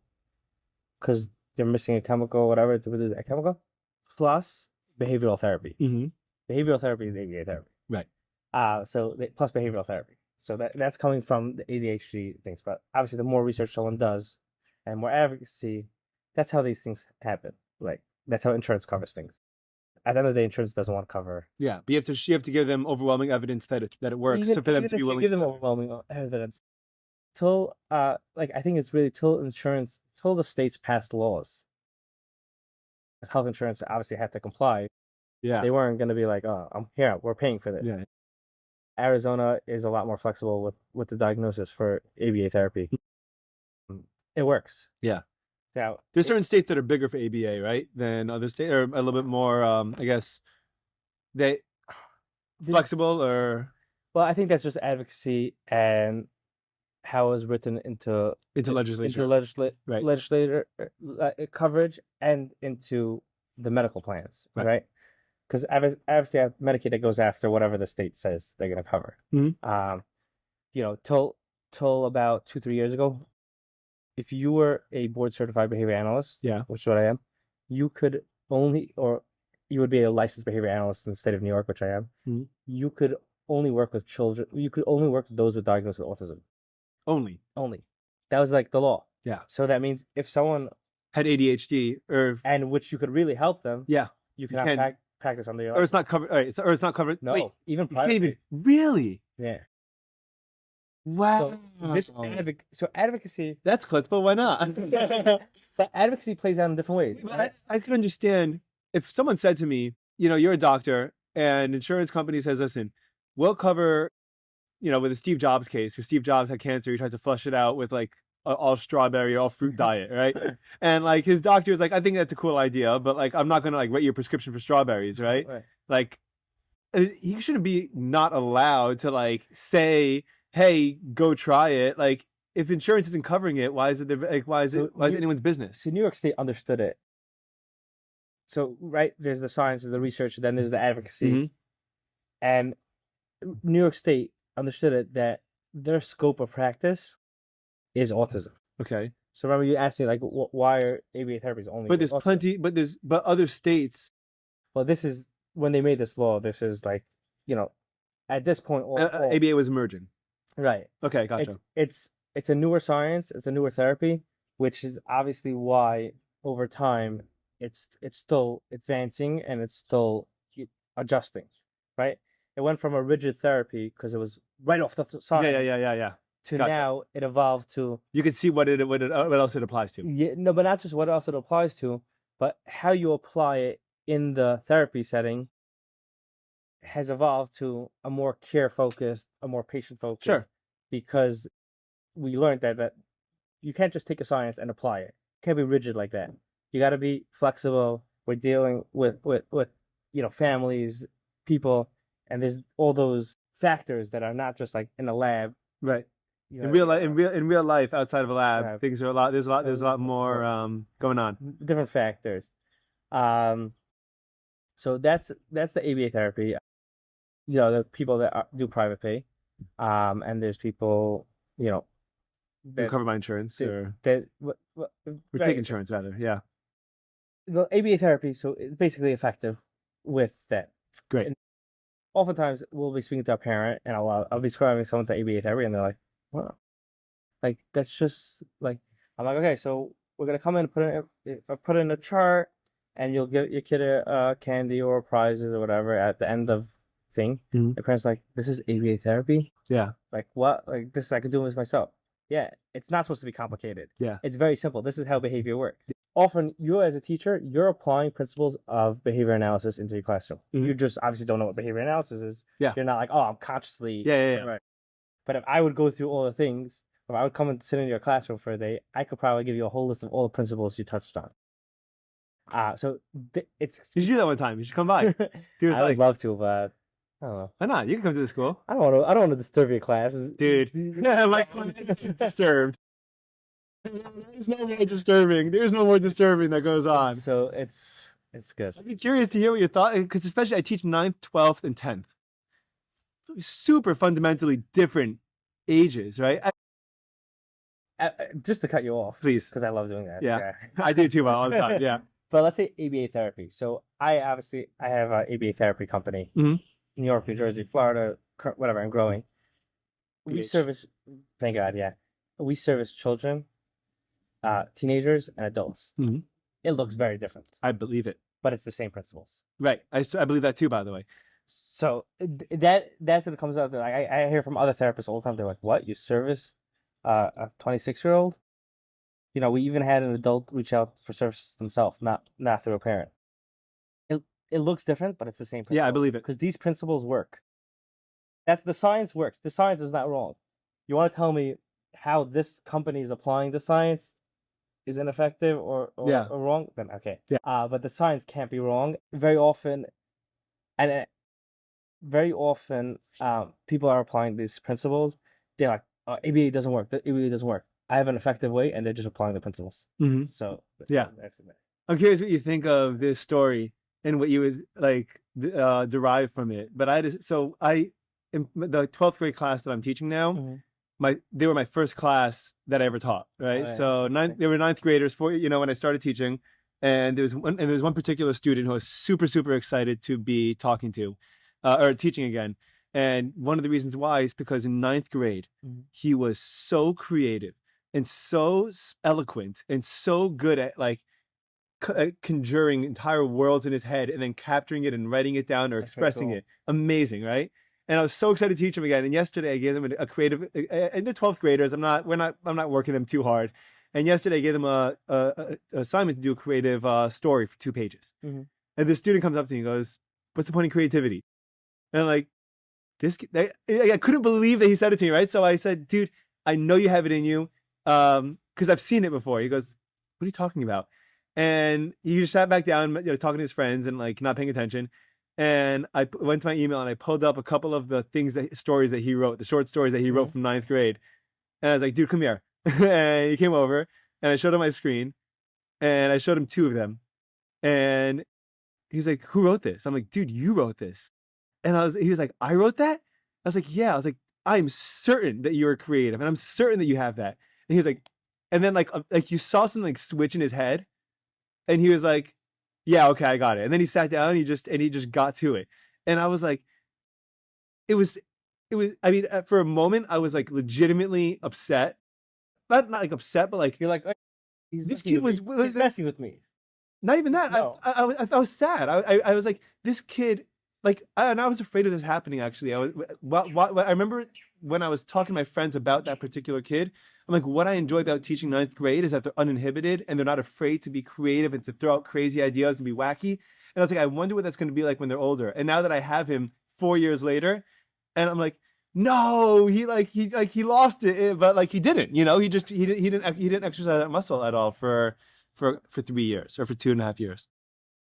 because they're missing a chemical, whatever, to produce a chemical, plus behavioral therapy. Behavioral therapy is ABA therapy. Right. Plus behavioral therapy. So that's coming from the ADHD things. But obviously, the more research someone does and more advocacy, that's how these things happen. Like, that's how insurance covers things. At the end of the day, insurance doesn't want to cover. Yeah, but you have to give them overwhelming evidence that it works. Even, so for them to be willing, give them overwhelming evidence. Till I think it's really till the states passed laws. Health insurance obviously had to comply. Yeah, they weren't going to be like, oh, we're paying for this. Yeah. Arizona is a lot more flexible with the diagnosis for ABA therapy. It works. Yeah. Now, there's certain states that are bigger for ABA, right, than other states, or a little bit more, I guess, flexible, or... Well, I think that's just advocacy and how it was written into legislature. Right. Legislator coverage and into the medical plans, right? Because obviously I have Medicaid that goes after whatever the state says they're going to cover. Till about 2-3 years ago, if you were a Board Certified Behavior Analyst, which is what I am, you would be a licensed behavior analyst in the state of New York, which I am. You could only work with children. You could only work with those with diagnosed with autism. Only. That was like the law. Yeah. So that means if someone had ADHD and which you could really help them. Yeah. You can practice under your life. Or it's not covered. All right. Or it's not covered. No. Wait, even privately. Really? Yeah. Wow. So advocacy. That's chutzpah. Why not? But advocacy plays out in different ways. I could understand if someone said to me, you're a doctor and insurance company says, listen, we'll cover, with the Steve Jobs case, where Steve Jobs had cancer, he tried to flush it out with like all strawberry, all fruit diet, right? And like his doctor was like, I think that's a cool idea, but like I'm not gonna like write your prescription for strawberries, right? Like he shouldn't be not allowed to like say, hey, go try it. Like if insurance isn't covering it, why is it anyone's business? So New York State understood it. So right, there's the science, there's the research, then there's the advocacy, and New York State understood it that their scope of practice is autism. Okay. So remember you asked me like why are ABA therapies only? But there's plenty. But other states. Well, this is when they made this law. This is like at this point, ABA was emerging. Right. Okay, gotcha. It's a newer science. It's a newer therapy, which is obviously why over time it's still advancing and it's still adjusting. Right. It went from a rigid therapy because it was right off the science. Yeah. To now it evolved to you can see what else it applies to. Yeah, no, but not just what else it applies to, but how you apply it in the therapy setting has evolved to a more care focused, a more patient focused. Sure. Because we learned that you can't just take a science and apply it. You can't be rigid like that. You got to be flexible. We're dealing with families, people, and there's all those factors that are not just like in a lab. Right. In real life, outside of a lab, things are there's a lot more going on. Different factors. So that's the ABA therapy. The people that do private pay, and there's people that covered by insurance or we take insurance rather. Yeah. The ABA therapy, so it's basically effective with that. Great. And oftentimes we'll be speaking to a parent, and I'll be describing someone to ABA therapy, and they're like, "Wow, like that's just like." I'm like, "Okay, so we're gonna come in and put in a chart, and you'll give your kid a candy or prizes or whatever at the end of thing." Mm-hmm. The parent's like, "This is ABA therapy?" Yeah. Like what? Like this? I could do this myself. Yeah, it's not supposed to be complicated. Yeah. It's very simple. This is how behavior works. Often, you as a teacher, you're applying principles of behavior analysis into your classroom. Mm-hmm. You just obviously don't know what behavior analysis is. Yeah. You're not like, oh, I'm consciously... Yeah. Right. But if I would go through all the things, if I would come and sit in your classroom for a day, I could probably give you a whole list of all the principles you touched on. So it's... You should do that one time. You should come by. I would love to, but... I don't know. Why not? You can come to the school. I don't want to disturb your class. Dude. Yeah, my class is disturbed. There's no more disturbing. There's no more disturbing that goes on. So it's good. I'd be curious to hear what you thought, because especially I teach 9th, 12th, and 10th. Super fundamentally different ages, right? Just to cut you off. Please. Because I love doing that. Yeah. I do too, all the time, yeah. But let's say ABA therapy. So I have an ABA therapy company. Mm-hmm. New York, New Jersey, Florida, whatever, I'm growing. We service, thank God, yeah. We service children, teenagers, and adults. Mm-hmm. It looks very different. I believe it. But it's the same principles. Right. I believe that too, by the way. So that's what it comes out to. I hear from other therapists all the time. They're like, what? You service a 26-year-old? We even had an adult reach out for services themselves, not through a parent. It looks different, but it's the same principle. Yeah, I believe it. Because these principles work. The science works. The science is not wrong. You want to tell me how this company is applying the science is ineffective or wrong? Then okay. Yeah. But the science can't be wrong. Very often, people are applying these principles. They're like, ABA doesn't work. ABA doesn't work. I have an effective way, and they're just applying the principles. Mm-hmm. So yeah. I'm curious what you think of this story and what you would like derive from it. But in the 12th grade class that I'm teaching now, mm-hmm. They were my first class that I ever taught, right? Oh, yeah. So they were 9th graders when I started teaching, and there was one particular student who I was super, super excited to be talking to, or teaching again. And one of the reasons why is because in 9th grade, mm-hmm. he was so creative and so eloquent and so good at like conjuring entire worlds in his head and then capturing it and writing it down or expressing it. Amazing, right? And I was so excited to teach him again. And yesterday I gave them a creative, and they're 12th graders. I'm not working them too hard. And yesterday I gave them a assignment to do a creative story for 2 pages. Mm-hmm. And this student comes up to me and goes, "What's the point of creativity?" And I'm like, I couldn't believe that he said it to me, right? So I said, "Dude, I know you have it in you, because I've seen it before." He goes, "What are you talking about?" And he just sat back down, talking to his friends and like not paying attention. And I went to my email and I pulled up a couple of the stories that he wrote, the short stories that he wrote from 9th grade. And I was like, "Dude, come here." And he came over and I showed him my screen and I showed him 2 of them. And he's like, "Who wrote this?" I'm like, "Dude, you wrote this." And he was like, "I wrote that?" I was like, "Yeah." I was like, "I'm certain that you're creative and I'm certain that you have that." And he was like, and then like you saw something like switch in his head. And he was like, "Yeah, okay, I got it." And then he sat down and he just got to it. And I was like, it was, I mean, for a moment, I was like legitimately upset. Not like upset, but like, You're like, this kid was messing with me. Not even that. No. I was sad. I was like, this kid, like, and I was afraid of this happening, actually. I remember when I was talking to my friends about that particular kid, I'm like, what I enjoy about teaching 9th grade is that they're uninhibited and they're not afraid to be creative and to throw out crazy ideas and be wacky. And I was like, I wonder what that's going to be like when they're older. And now that I have him 4 years later, and I'm like, no, he lost it, but like he didn't, he didn't exercise that muscle at all for 3 years or for 2.5 years.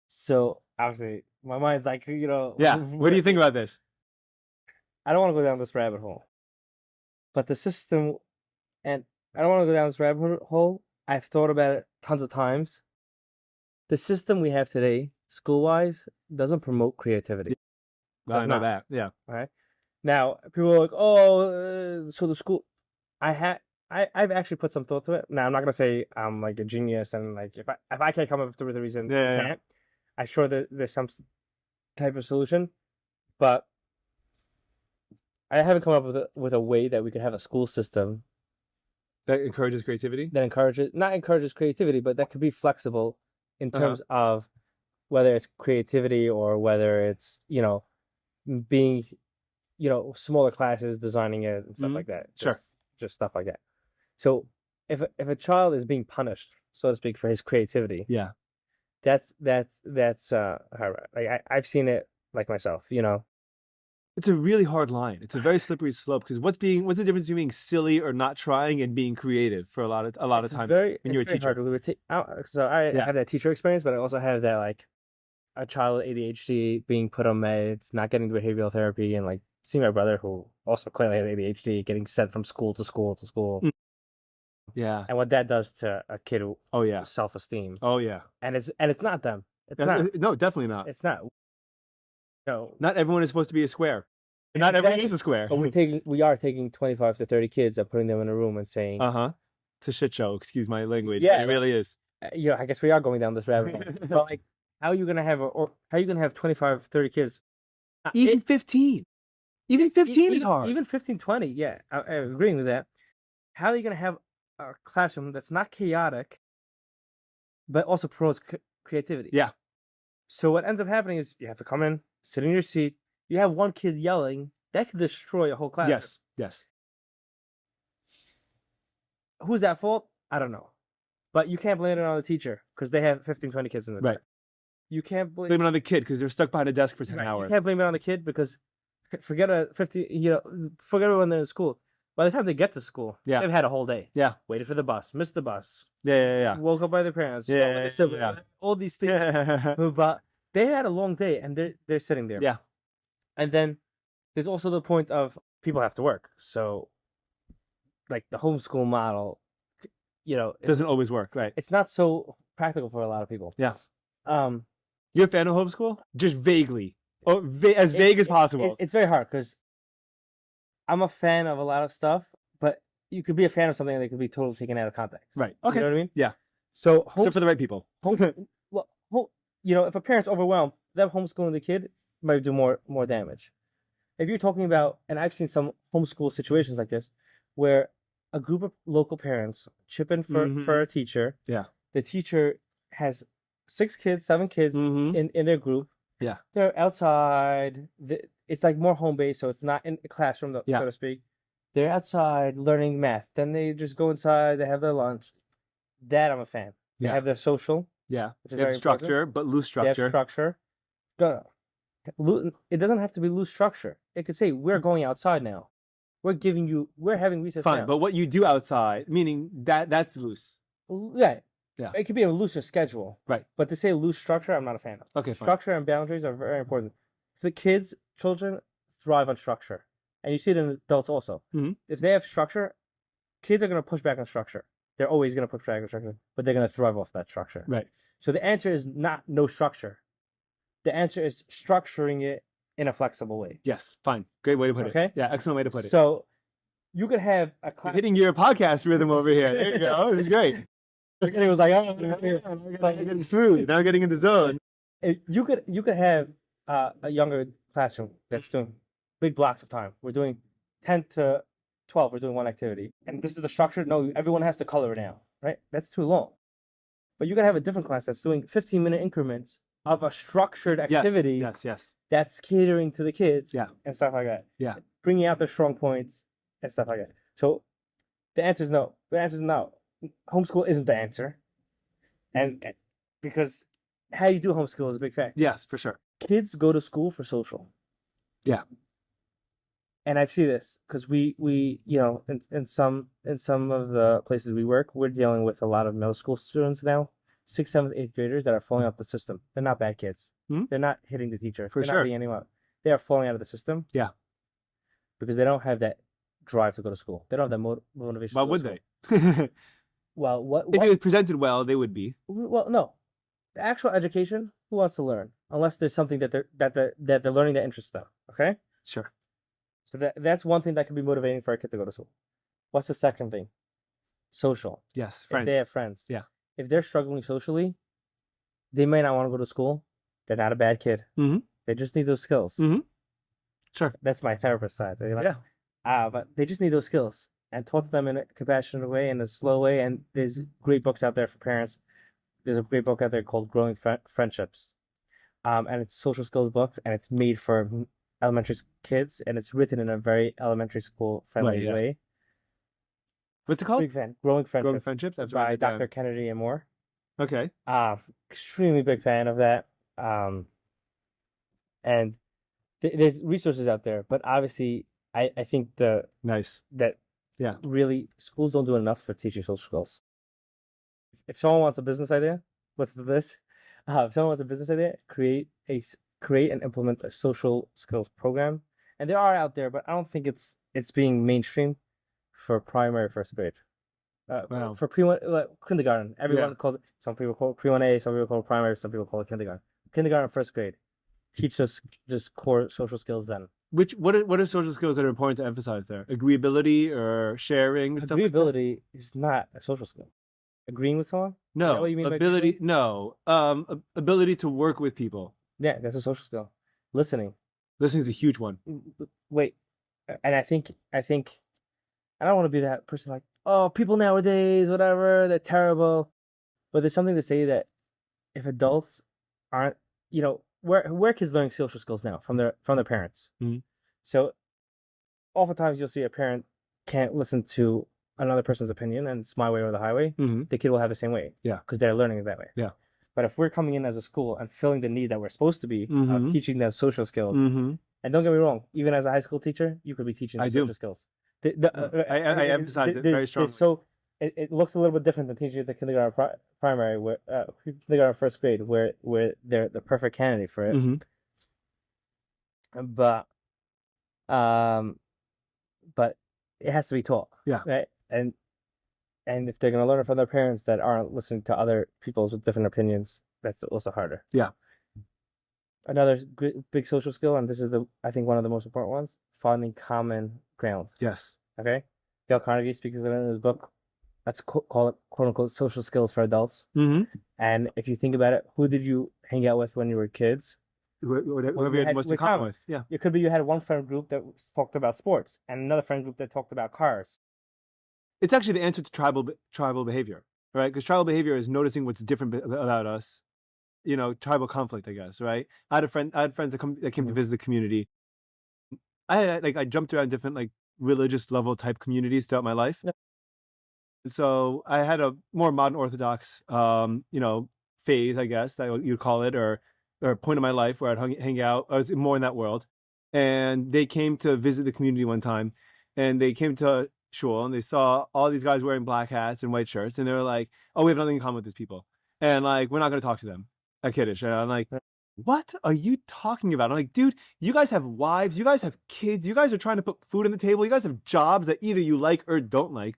So obviously my mind's like, yeah. What do you think about this? I don't want to go down this rabbit hole, but the system, and I don't want to go down this rabbit hole. I've thought about it tons of times. The system we have today, school-wise, doesn't promote creativity. I know that. Yeah. All right. Now people are like, "Oh, so the school." I've actually put some thought to it. Now I'm not gonna say I'm like a genius and like if I can't come up with a reason, I can't. I'm sure that there's some type of solution, but I haven't come up with a way that we could have a school system that encourages creativity. Not encourages creativity, but that could be flexible in terms of whether it's creativity or whether it's being smaller classes, designing it and stuff like that. Just stuff like that. So if a child is being punished, so to speak, for his creativity, that's like I've seen it like myself. It's a really hard line. It's a very slippery slope because what's the difference between being silly or not trying and being creative for a lot of times when you're a teacher? So I have that teacher experience, but I also have that like a child with ADHD being put on meds, not getting behavioral therapy, and like seeing my brother who also clearly had ADHD getting sent from school to school to school. Yeah. And what that does to a kid self-esteem. Oh yeah. And it's not them. It's not. No, definitely not. It's not. No. Not everyone is supposed to be a square. Not everyone is a square. But we are taking 25 to 30 kids and putting them in a room and saying, it's a shit show, excuse my language. Yeah, it really is. I guess we are going down this rabbit hole. But like how are you gonna have 25, 30 kids? Even 15. Even 15 is hard. Even 15, 20, yeah. I'm agreeing with that. How are you going to have a classroom that's not chaotic, but also promotes creativity? Yeah. So what ends up happening is you have to come in, sit in your seat. You have one kid yelling. That could destroy a whole class. Yes. Who's at fault? I don't know. But you can't blame it on the teacher because they have 15, 20 kids in the class. You can't blame it on the kid because they're stuck behind a desk for 10 hours. You can't blame it on the kid because forget when they're in school. By the time they get to school, they've had a whole day. Yeah. Waited for the bus, missed the bus. Yeah. Woke up by their parents. All these things. But they had a long day and they're sitting there. Yeah. And then there's also the point of people have to work. So like the homeschool model, doesn't always work, right? It's not so practical for a lot of people. Yeah. You're a fan of homeschool? Just vaguely. Vague as possible. It's very hard because I'm a fan of a lot of stuff, but you could be a fan of something that could be totally taken out of context. Right. Okay. You know what I mean? Yeah. So for the right people. If a parent's overwhelmed, them homeschooling the kid might do more damage. If you're talking about, and I've seen some homeschool situations like this, where a group of local parents chip in for a teacher. Yeah. The teacher has 6 kids, 7 kids in their group. Yeah. They're outside. It's like more home-based, so it's not in a classroom, so to speak. They're outside learning math. Then they just go inside. They have their lunch. That I'm a fan. They have their social. Yeah. which is They have very important. structure, but loose They have structure. structure. It doesn't have to be loose structure. It could say, we're going outside now. We're having recess Fine, now. but what you do outside, meaning that's loose. Yeah. Yeah. It could be a looser schedule. Right. But to say loose structure, I'm not a fan of. Okay, fine. Structure and boundaries are very important. The children thrive on structure. And you see it in adults also. Mhm. If they have structure, kids are going to push back on structure. They're always going to push back on structure, but they're going to thrive off that structure. Right. So the answer is not no structure. The answer is structuring it in a flexible way. Yes, fine. Great way to put it. Okay? Yeah, excellent way to put it. So you could have a You're class. hitting your podcast rhythm over here. There you go. This is great. And it was like, oh, I'm getting smooth. Now getting in the zone. you could have a younger classroom that's doing big blocks of time. We're doing 10 to 12. We're doing one activity, and this is the structure. No, everyone has to color it now, right? That's too long. But you could have a different class that's doing 15-minute increments of a structured activity. Yes. That's catering to the kids. Yeah. And stuff like that. Yeah. Bringing out their strong points and stuff like that. So the answer is no. The answer is no. Homeschool isn't the answer. And because how you do homeschool is a big fact. Yes, for sure. Kids go to school for social. Yeah. And I see this because we in some of the places we work, we're dealing with a lot of middle school students now, 6th, 7th, 8th graders that are falling out the system. They're not bad kids. Hmm? They're not hitting the teacher. For They're sure. not being anyone. They are falling out of the system. Yeah. Because they don't have that drive to go to school. They don't have that motivation. Why to go would to they? school. Well, what? If it was presented well, they would be. Well, no. The actual education, who wants to learn? Unless there's something that they're learning that interests them. Okay. Sure. So that's one thing that can be motivating for a kid to go to school. What's the second thing? Social. Yes, If friends. they have friends. Yeah. If they're struggling socially, they may not want to go to school. They're not a bad kid. Mm-hmm. They just need those skills. Mm-hmm. Sure. That's my therapist side. They're like, but they just need those skills, and taught to them in a compassionate way, in a slow way. And there's great books out there for parents. There's a great book out there called Growing Friendships. And it's a social skills book, and it's made for elementary kids, and it's written in a very elementary school friendly way. What's it called? Big fan. Growing Friendships. I've by written it down. Dr. Kennedy and more. Okay. Extremely big fan of that. And there's resources out there, but obviously I think Nice. really schools don't do enough for teaching social skills. If someone wants a business idea, what's this? If someone wants a business idea, create and implement a social skills program. And there are out there, but I don't think it's being mainstream for primary first grade. Wow. For kindergarten, everyone calls it. Some people call it pre-1A, some people call it primary, some people call it kindergarten. Kindergarten, first grade. Teach us just core social skills then. What are social skills that are important to emphasize there? Agreeability or sharing? Stuff Agreeability is not a social skill. Agreeing with someone? No. Is that what you mean by ability. No. Ability to work with people. Yeah, that's a social skill. Listening. Listening is a huge one. Wait, and I think I don't want to be that person like, oh, people nowadays, whatever, they're terrible. But there's something to say that if adults aren't, where kids learning social skills now from their parents. Mm-hmm. So oftentimes you'll see a parent can't listen to another person's opinion and it's my way or the highway. Mm-hmm. The kid will have the same way. Yeah. Because they're learning it that way. Yeah. But if we're coming in as a school and filling the need that we're supposed to be of teaching them social skills, Mm-hmm. and don't get me wrong, even as a high school teacher, you could be teaching them social skills. I emphasize it very strongly. So it looks a little bit different than teaching at the kindergarten primary, where kindergarten first grade, where they're the perfect candidate for it. Mm-hmm. But it has to be taught. Yeah. Right. And if they're going to learn it from their parents that aren't listening to other people with different opinions, that's also harder. Yeah. Another big social skill, and this is I think one of the most important ones, finding common ground. Yes. Okay. Dale Carnegie speaks of it in his book. Let's call it "quote unquote" social skills for adults. Mm-hmm. And if you think about it, who did you hang out with when you were kids? Whoever you had most in common with. Yeah. It could be you had one friend group that talked about sports and another friend group that talked about cars. It's actually the answer to tribal behavior, right? Because tribal behavior is noticing what's different about us. Tribal conflict, I guess, right? I had friends that came to visit the community. I jumped around different religious level type communities throughout my life. Yep. So I had a more modern Orthodox, phase, I guess that you'd call it, or a point in my life where I'd hang out. I was more in that world, and they came to visit the community one time, and they came to shul and they saw all these guys wearing black hats and white shirts, and they were like, "Oh, we have nothing in common with these people, and like we're not going to talk to them." At Kiddush, and I'm like, "What are you talking about?" I'm like, "Dude, you guys have wives, you guys have kids, you guys are trying to put food on the table, you guys have jobs that either you like or don't like.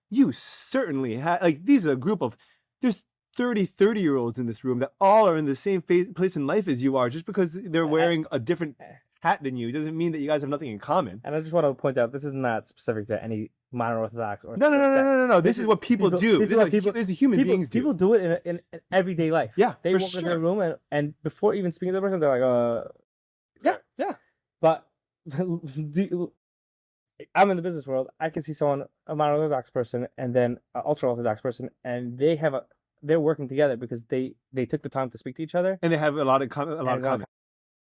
You certainly have, like, these are a group of, there's 30-year-olds in this room that all are in the same place in life as you are. Just because they're wearing a different hat than you doesn't mean that you guys have nothing in common." And I just want to point out, this is not specific to any modern Orthodox or No. This is what people do. This is what human beings do. People do it in everyday life. Yeah, they for walk into sure. their room and before even speaking to the person, they're like, Yeah. But I'm in the business world. I can see someone, a modern Orthodox person, and then an ultra Orthodox person, and they're working together because they took the time to speak to each other, And they have a lot of common.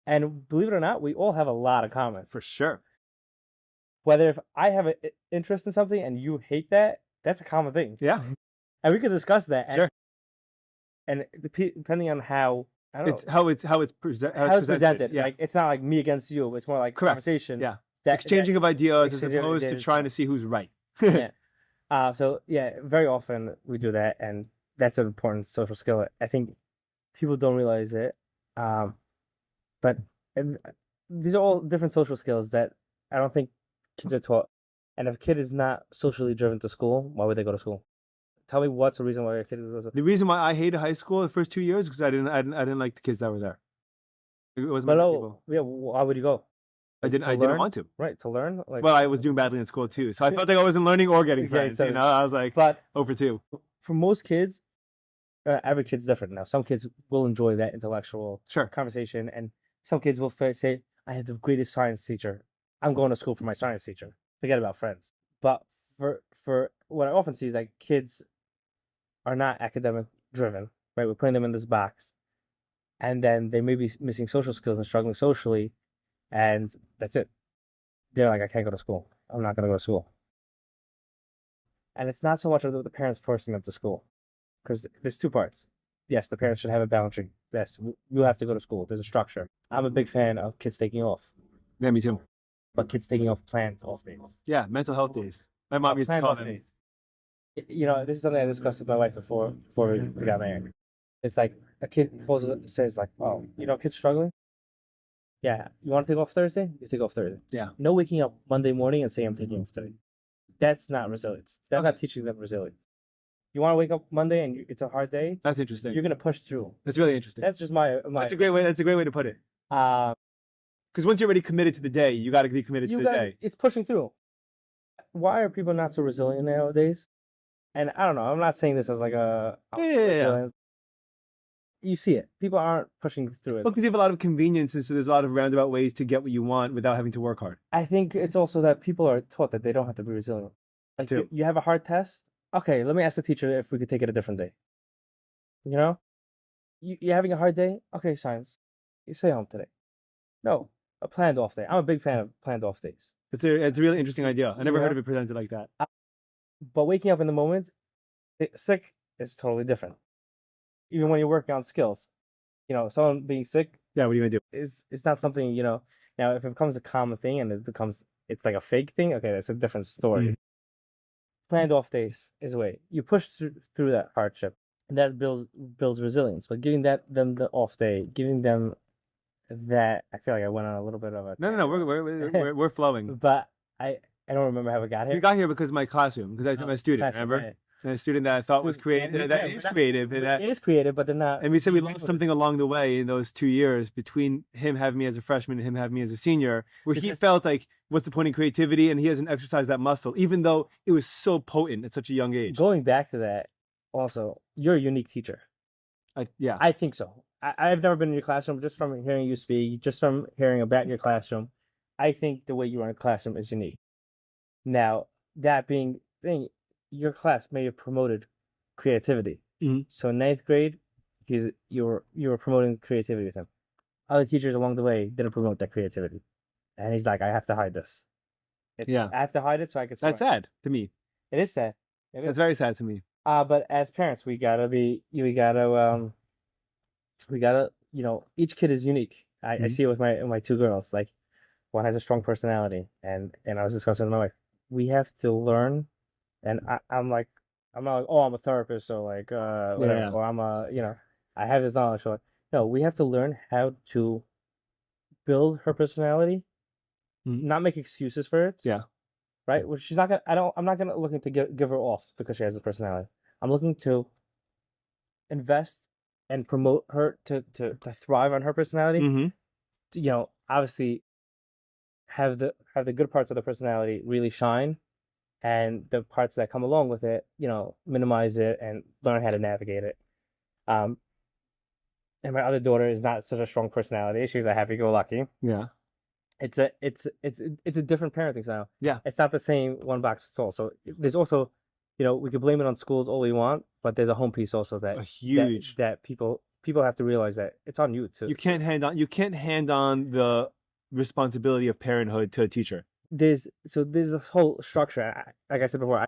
And believe it or not, we all have a lot of common. For sure. Whether if I have an interest in something and you hate that, that's a common thing. Yeah. And we could discuss that. Sure. And depending on how, I don't know. How it's presented. Yeah. Like, it's not like me against you. It's more like Correct. conversation. Yeah. Exchanging of ideas as exchanging of opposed to ideas. trying to see who's right. Yeah. So yeah, very often we do that, and that's an important social skill. I think people don't realize it. But these are all different social skills that I don't think kids are taught. And if a kid is not socially driven to school, why would they go to school? Tell me what's the reason why a kid goes to school. The reason why I hated high school the first 2 years because I didn't like the kids that were there. It wasn't my people. Yeah, why would you go? I didn't want to. Right, to learn? Like, Well, I was doing badly in school too, so I felt like I wasn't learning or getting friends. so- I was like, But over 2. for most kids, every kid's different. Now, some kids will enjoy that intellectual Sure. conversation, and some kids will say, "I have the greatest science teacher. I'm going to school for my science teacher. Forget about friends." But for what I often see is like kids are not academic driven, right? We're putting them in this box, and then they may be missing social skills and struggling socially, and that's it. They're like, "I can't go to school. I'm not going to go to school." And it's not so much of the parents forcing them to school, because there's two parts. Yes, the parents should have a boundary. Yes, you have to go to school. There's a structure. I'm a big fan of kids taking off, Yeah, me too. but kids taking off planned off days. Yeah, mental health days. My mom used to Planned call off them. days. You know, this is something I discussed with my wife before we got married. It's like a kid says like, "Oh, you know, kid's struggling. Yeah, you want to take off Thursday? You take off Thursday." Yeah. No waking up Monday morning and saying I'm taking off today. That's not resilience. That's not teaching them resilience. You want to wake up Monday and it's a hard day. That's interesting. You're gonna push through. That's really interesting. That's just my. That's a great way. That's a great way to put it. Because once you're already committed to the day, you got to be committed to the day. It's pushing through. Why are people not so resilient nowadays? And I don't know. I'm not saying this as like a resilient. You see it. People aren't pushing through it. Well, because you have a lot of convenience, and so there's a lot of roundabout ways to get what you want without having to work hard. I think it's also that people are taught that they don't have to be resilient. Like you have a hard test. Okay, let me ask the teacher if we could take it a different day. You know, you're having a hard day. Okay, science. You stay home today. No, a planned off day. I'm a big fan of planned off days. It's a really interesting idea. I never heard of it presented like that. But waking up in the moment, sick is totally different. Even when you're working on skills, you know, someone being sick. Yeah, what are you gonna do? It's not something, you know. Now, if it becomes a common thing and it's like a fake thing, okay, that's a different story. Planned off days is a way you push through that hardship, and that builds resilience. But giving them the off day, giving them that, I feel like I went on a little bit of a No, we're flowing. But I don't remember how we got here. You got here because of my classroom, because I took my student, remember? Right. And a student that I thought was creative. That is creative. It is creative, but they're not. And we said we lost something along the way in those 2 years between him having me as a freshman and him having me as a senior, where he felt like, what's the point in creativity? And he hasn't exercised that muscle, even though it was so potent at such a young age. Going back to that, also, you're a unique teacher. Yeah. I think so. I've never been in your classroom, just from hearing you speak, just from hearing about your classroom. I think the way you run a classroom is unique. Now, that being thing, your class may have promoted creativity. Mm-hmm. So in 9th grade, you were promoting creativity with him. Other teachers along the way didn't promote that creativity, and he's like, "I have to hide this. I have to hide it so I can." That's sad to me. It is sad. That's very sad to me. But as parents, we gotta we gotta, each kid is unique. I see it with my two girls. Like, one has a strong personality, and I was discussing with my wife. We have to learn, and I'm like, I'm not like, oh, I'm a therapist, so like, whatever, Yeah. or I have this knowledge. So no, we have to learn how to build her personality, not make excuses for it. Yeah. Right. Well, she's not gonna. I'm not gonna looking to give her off because she has a personality. I'm looking to invest and promote her to thrive on her personality. Obviously have the good parts of the personality really shine, and the parts that come along with it, minimize it and learn how to navigate it. And my other daughter is not such a strong personality. She's a happy-go-lucky. Yeah. It's a different parenting style. Yeah. It's not the same one box fits all. So there's also, we could blame it on schools all we want, but there's a home piece also that that people have to realize that it's on you too. You can't hand on the responsibility of parenthood to a teacher. There's this whole structure. Like I said before,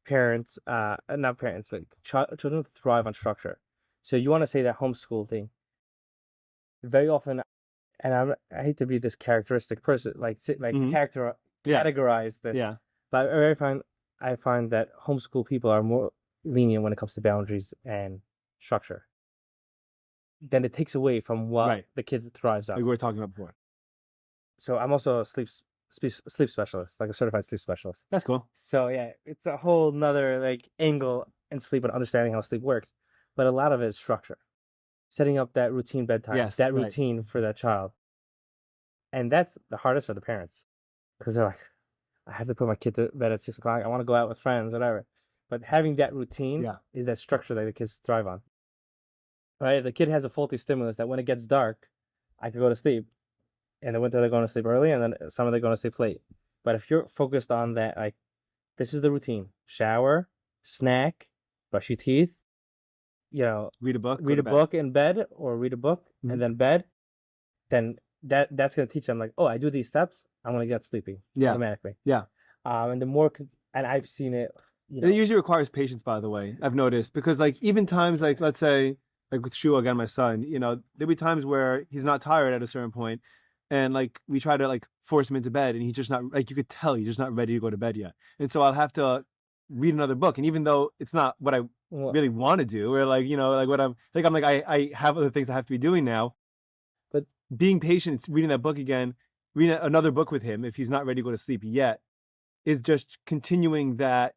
parents, not parents, but children thrive on structure. So you want to say that homeschool thing. Very often, and I hate to be this characteristic person, categorize the. Yeah. But I find that homeschool people are more lenient when it comes to boundaries and structure. Then it takes away from what the kid thrives on. Like we were talking about before. So I'm also a sleep specialist, like a certified sleep specialist. That's cool. So yeah, it's a whole nother angle in sleep and understanding how sleep works. But a lot of it is structure. Setting up that routine bedtime, routine for that child. And that's the hardest for the parents. Because they're like, I have to put my kid to bed at 6 o'clock. I want to go out with friends, whatever. But having that routine is that structure that the kids thrive on. Right? If the kid has a faulty stimulus that when it gets dark, I could go to sleep. In the winter, they're going to sleep early, and then summer, they're going to sleep late. But if you're focused on that, this is the routine. Shower, snack, brush your teeth, read a book in bed, or read a book and then bed, then that's going to teach them I do these steps, I'm going to get sleepy automatically. Yeah. And the more, and I've seen it. It usually requires patience, by the way, I've noticed, because even times let's say with Shu, again, my son, there'll be times where he's not tired at a certain point, and we try to force him into bed, and he's just not, you could tell he's just not ready to go to bed yet. And so I'll have to read another book, and even though it's not what I really want to do, or what I have other things I have to be doing now, but being patient, reading that book again, reading another book with him if he's not ready to go to sleep yet, is just continuing that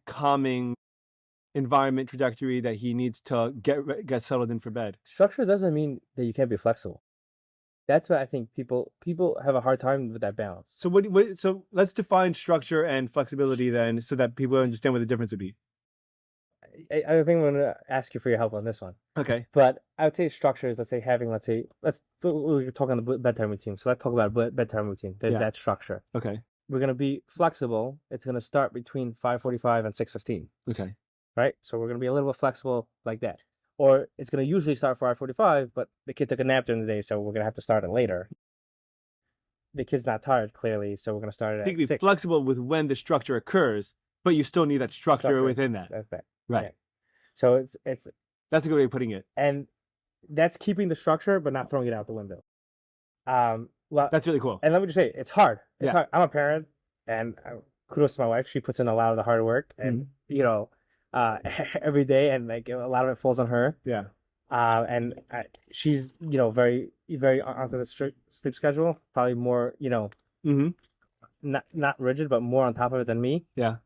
calming environment trajectory that he needs to get settled in for bed. Structure doesn't mean that you can't be flexible. That's what I think people have a hard time with that balance. So so let's define structure and flexibility then, so that people understand what the difference would be. I think I'm going to ask you for your help on this one. Okay. But I would say structure is, we're talking about the bedtime routine. So let's talk about bedtime routine, that structure. Okay. We're going to be flexible. It's going to start between 5:45 and 6:15. Okay. Right? So we're going to be a little bit flexible like that. Or it's going to usually start 5:45, but the kid took a nap during the day, so we're going to have to start it later. The kid's not tired, clearly, so we're going to start it at 6. You can be flexible with when the structure occurs, but you still need that structure within that. That's bad. Right. Yeah. So it's that's a good way of putting it. And that's keeping the structure, but not throwing it out the window. Well, that's really cool. And let me just say, it's hard. It's hard. I'm a parent, and kudos to my wife. She puts in a lot of the hard work, and every day, and a lot of it falls on her. Yeah. And she's very very onto the strict sleep schedule. Probably more not rigid, but more on top of it than me. Yeah.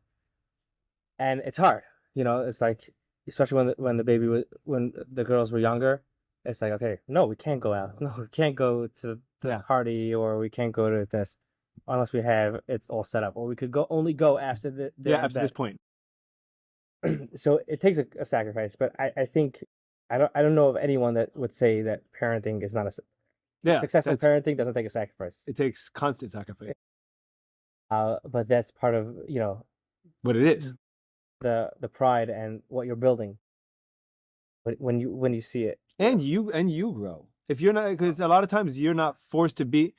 And it's hard. It's especially when the girls were younger. It's okay, no, we can't go out. No, we can't go to this party, or we can't go to this unless we have it's all set up, or we could only go after after this point. So it takes a sacrifice, but I think I don't know of anyone that would say that parenting is not successful parenting doesn't take a sacrifice. It takes constant sacrifice. But that's part of what it is. The pride and what you're building. When you see it. And you grow. If you're not, because a lot of times you're not forced to be.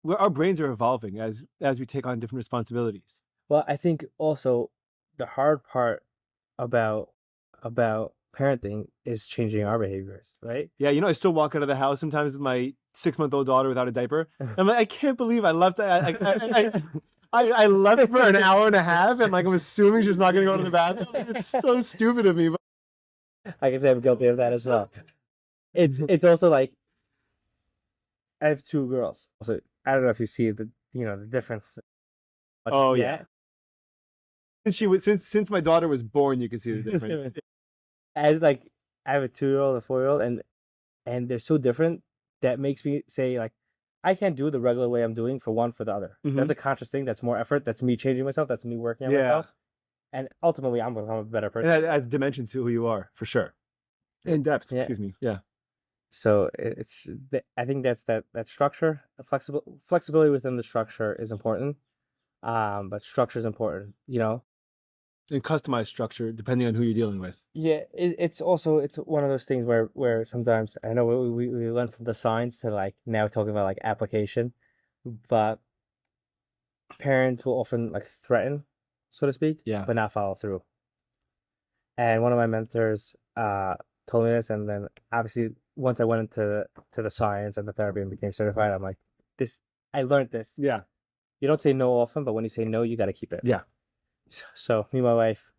Our brains are evolving as we take on different responsibilities. Well, I think also the hard part about parenting is changing our behaviors, right? Yeah, I still walk out of the house sometimes with my 6-month-old daughter without a diaper. I'm like, I can't believe I left. I left for an hour and a half, and like I'm assuming she's not going to go to the bathroom. It's so stupid of me. But I can say I'm guilty of that as well. It's also like I have 2 girls, so I don't know if you see the the difference. Oh yeah. Since my daughter was born, you can see the difference. I have a 2-year-old and a 4-year-old, and they're so different that makes me say like I can't do the regular way I'm doing for the other. That's a conscious thing. That's more effort. That's me changing myself. That's me working on myself. And ultimately, I'm going to become a better person. And that adds dimension to who you are, for sure. In depth, excuse me. Yeah. So I think that's that structure, flexibility within the structure is important. But structure is important, And customized structure depending on who you're dealing with. Yeah, it's one of those things where sometimes I know we went from the science to like now talking about like application, but parents will often like threaten, so to speak, but not follow through. And one of my mentors told me this, and then obviously once I went into the science and the therapy and became certified, I'm like, I learned this. Yeah. You don't say no often, but when you say no, you got to keep it. Yeah. So me and my wife,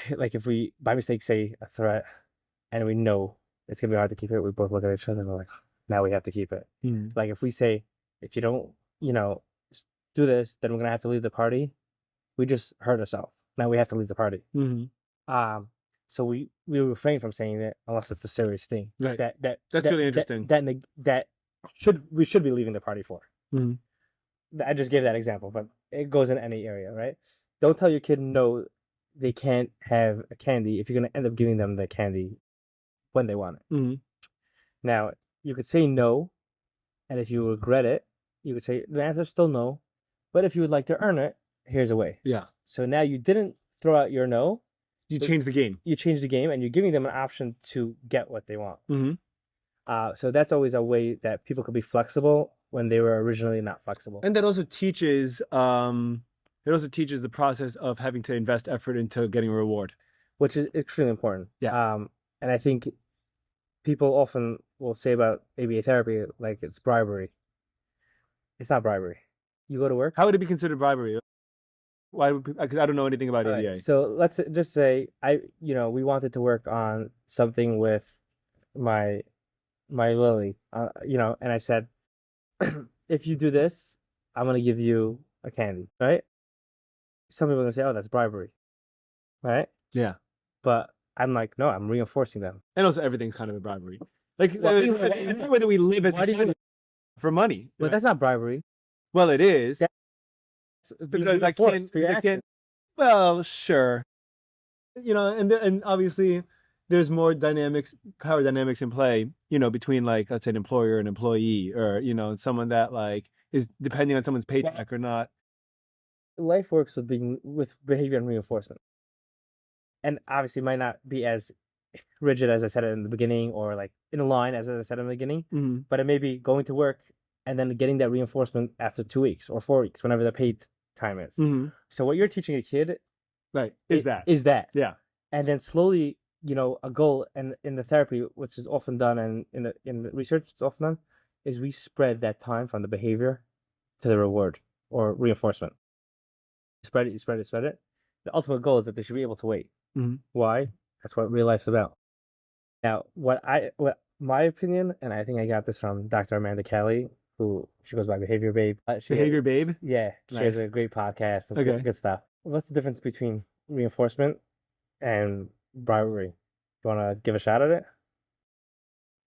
like if we by mistake say a threat and we know it's gonna be hard to keep it, we both look at each other and we're like, now we have to keep it. Like if we say, if you don't, do this, then we're gonna have to leave the party. We just hurt ourselves. Now we have to leave the party. So we refrain from saying it unless it's a serious thing. Right. That's really interesting. We should be leaving the party for. I just gave that example, but it goes in any area, right? Don't tell your kid no, they can't have a candy if you're going to end up giving them the candy when they want it. Now, you could say no, and if you regret it, you could say the answer is still no, but if you would like to earn it, here's a way. Yeah. So now you didn't throw out your no. You changed the game. You changed the game, and you're giving them an option to get what they want. So that's always a way that people could be flexible when they were originally not flexible. And that also teaches the process of having to invest effort into getting a reward, which is extremely important. Yeah. And I think people often will say about ABA therapy like it's bribery. It's not bribery. You go to work. How would it be considered bribery? Why? Because I don't know anything about ABA. Right. So let's just say we wanted to work on something with my Lily, and I said, if you do this, I'm going to give you a candy, right? Some people are going to say, oh, that's bribery, right? Yeah. But I'm like, no, I'm reinforcing them. And also everything's kind of a bribery. Like, it's the way that we live as society for money. But that's not bribery. Well, it is. Because I can't. Well, sure. And obviously there's more power dynamics in play, between like, let's say an employer and employee, or, someone that like is depending on someone's paycheck or not. Life works with behavior and reinforcement. And obviously it might not be as rigid as I said it in the beginning, or like in a line as I said in the beginning, but it may be going to work and then getting that reinforcement after 2 weeks or 4 weeks, whenever the paid time is. So what you're teaching a kid, right, is that. Yeah. And then slowly, a goal, and in the therapy, which is often done, and in the research it's often done, is we spread that time from the behavior to the reward or reinforcement. Spread it. The ultimate goal is that they should be able to wait. Why? That's what real life's about. Now, what my opinion, and I think I got this from Dr. Amanda Kelly, who she goes by Behavior Babe. Behavior Babe? Yeah. She has a great podcast and good stuff. What's the difference between reinforcement and bribery? You want to give a shot at it?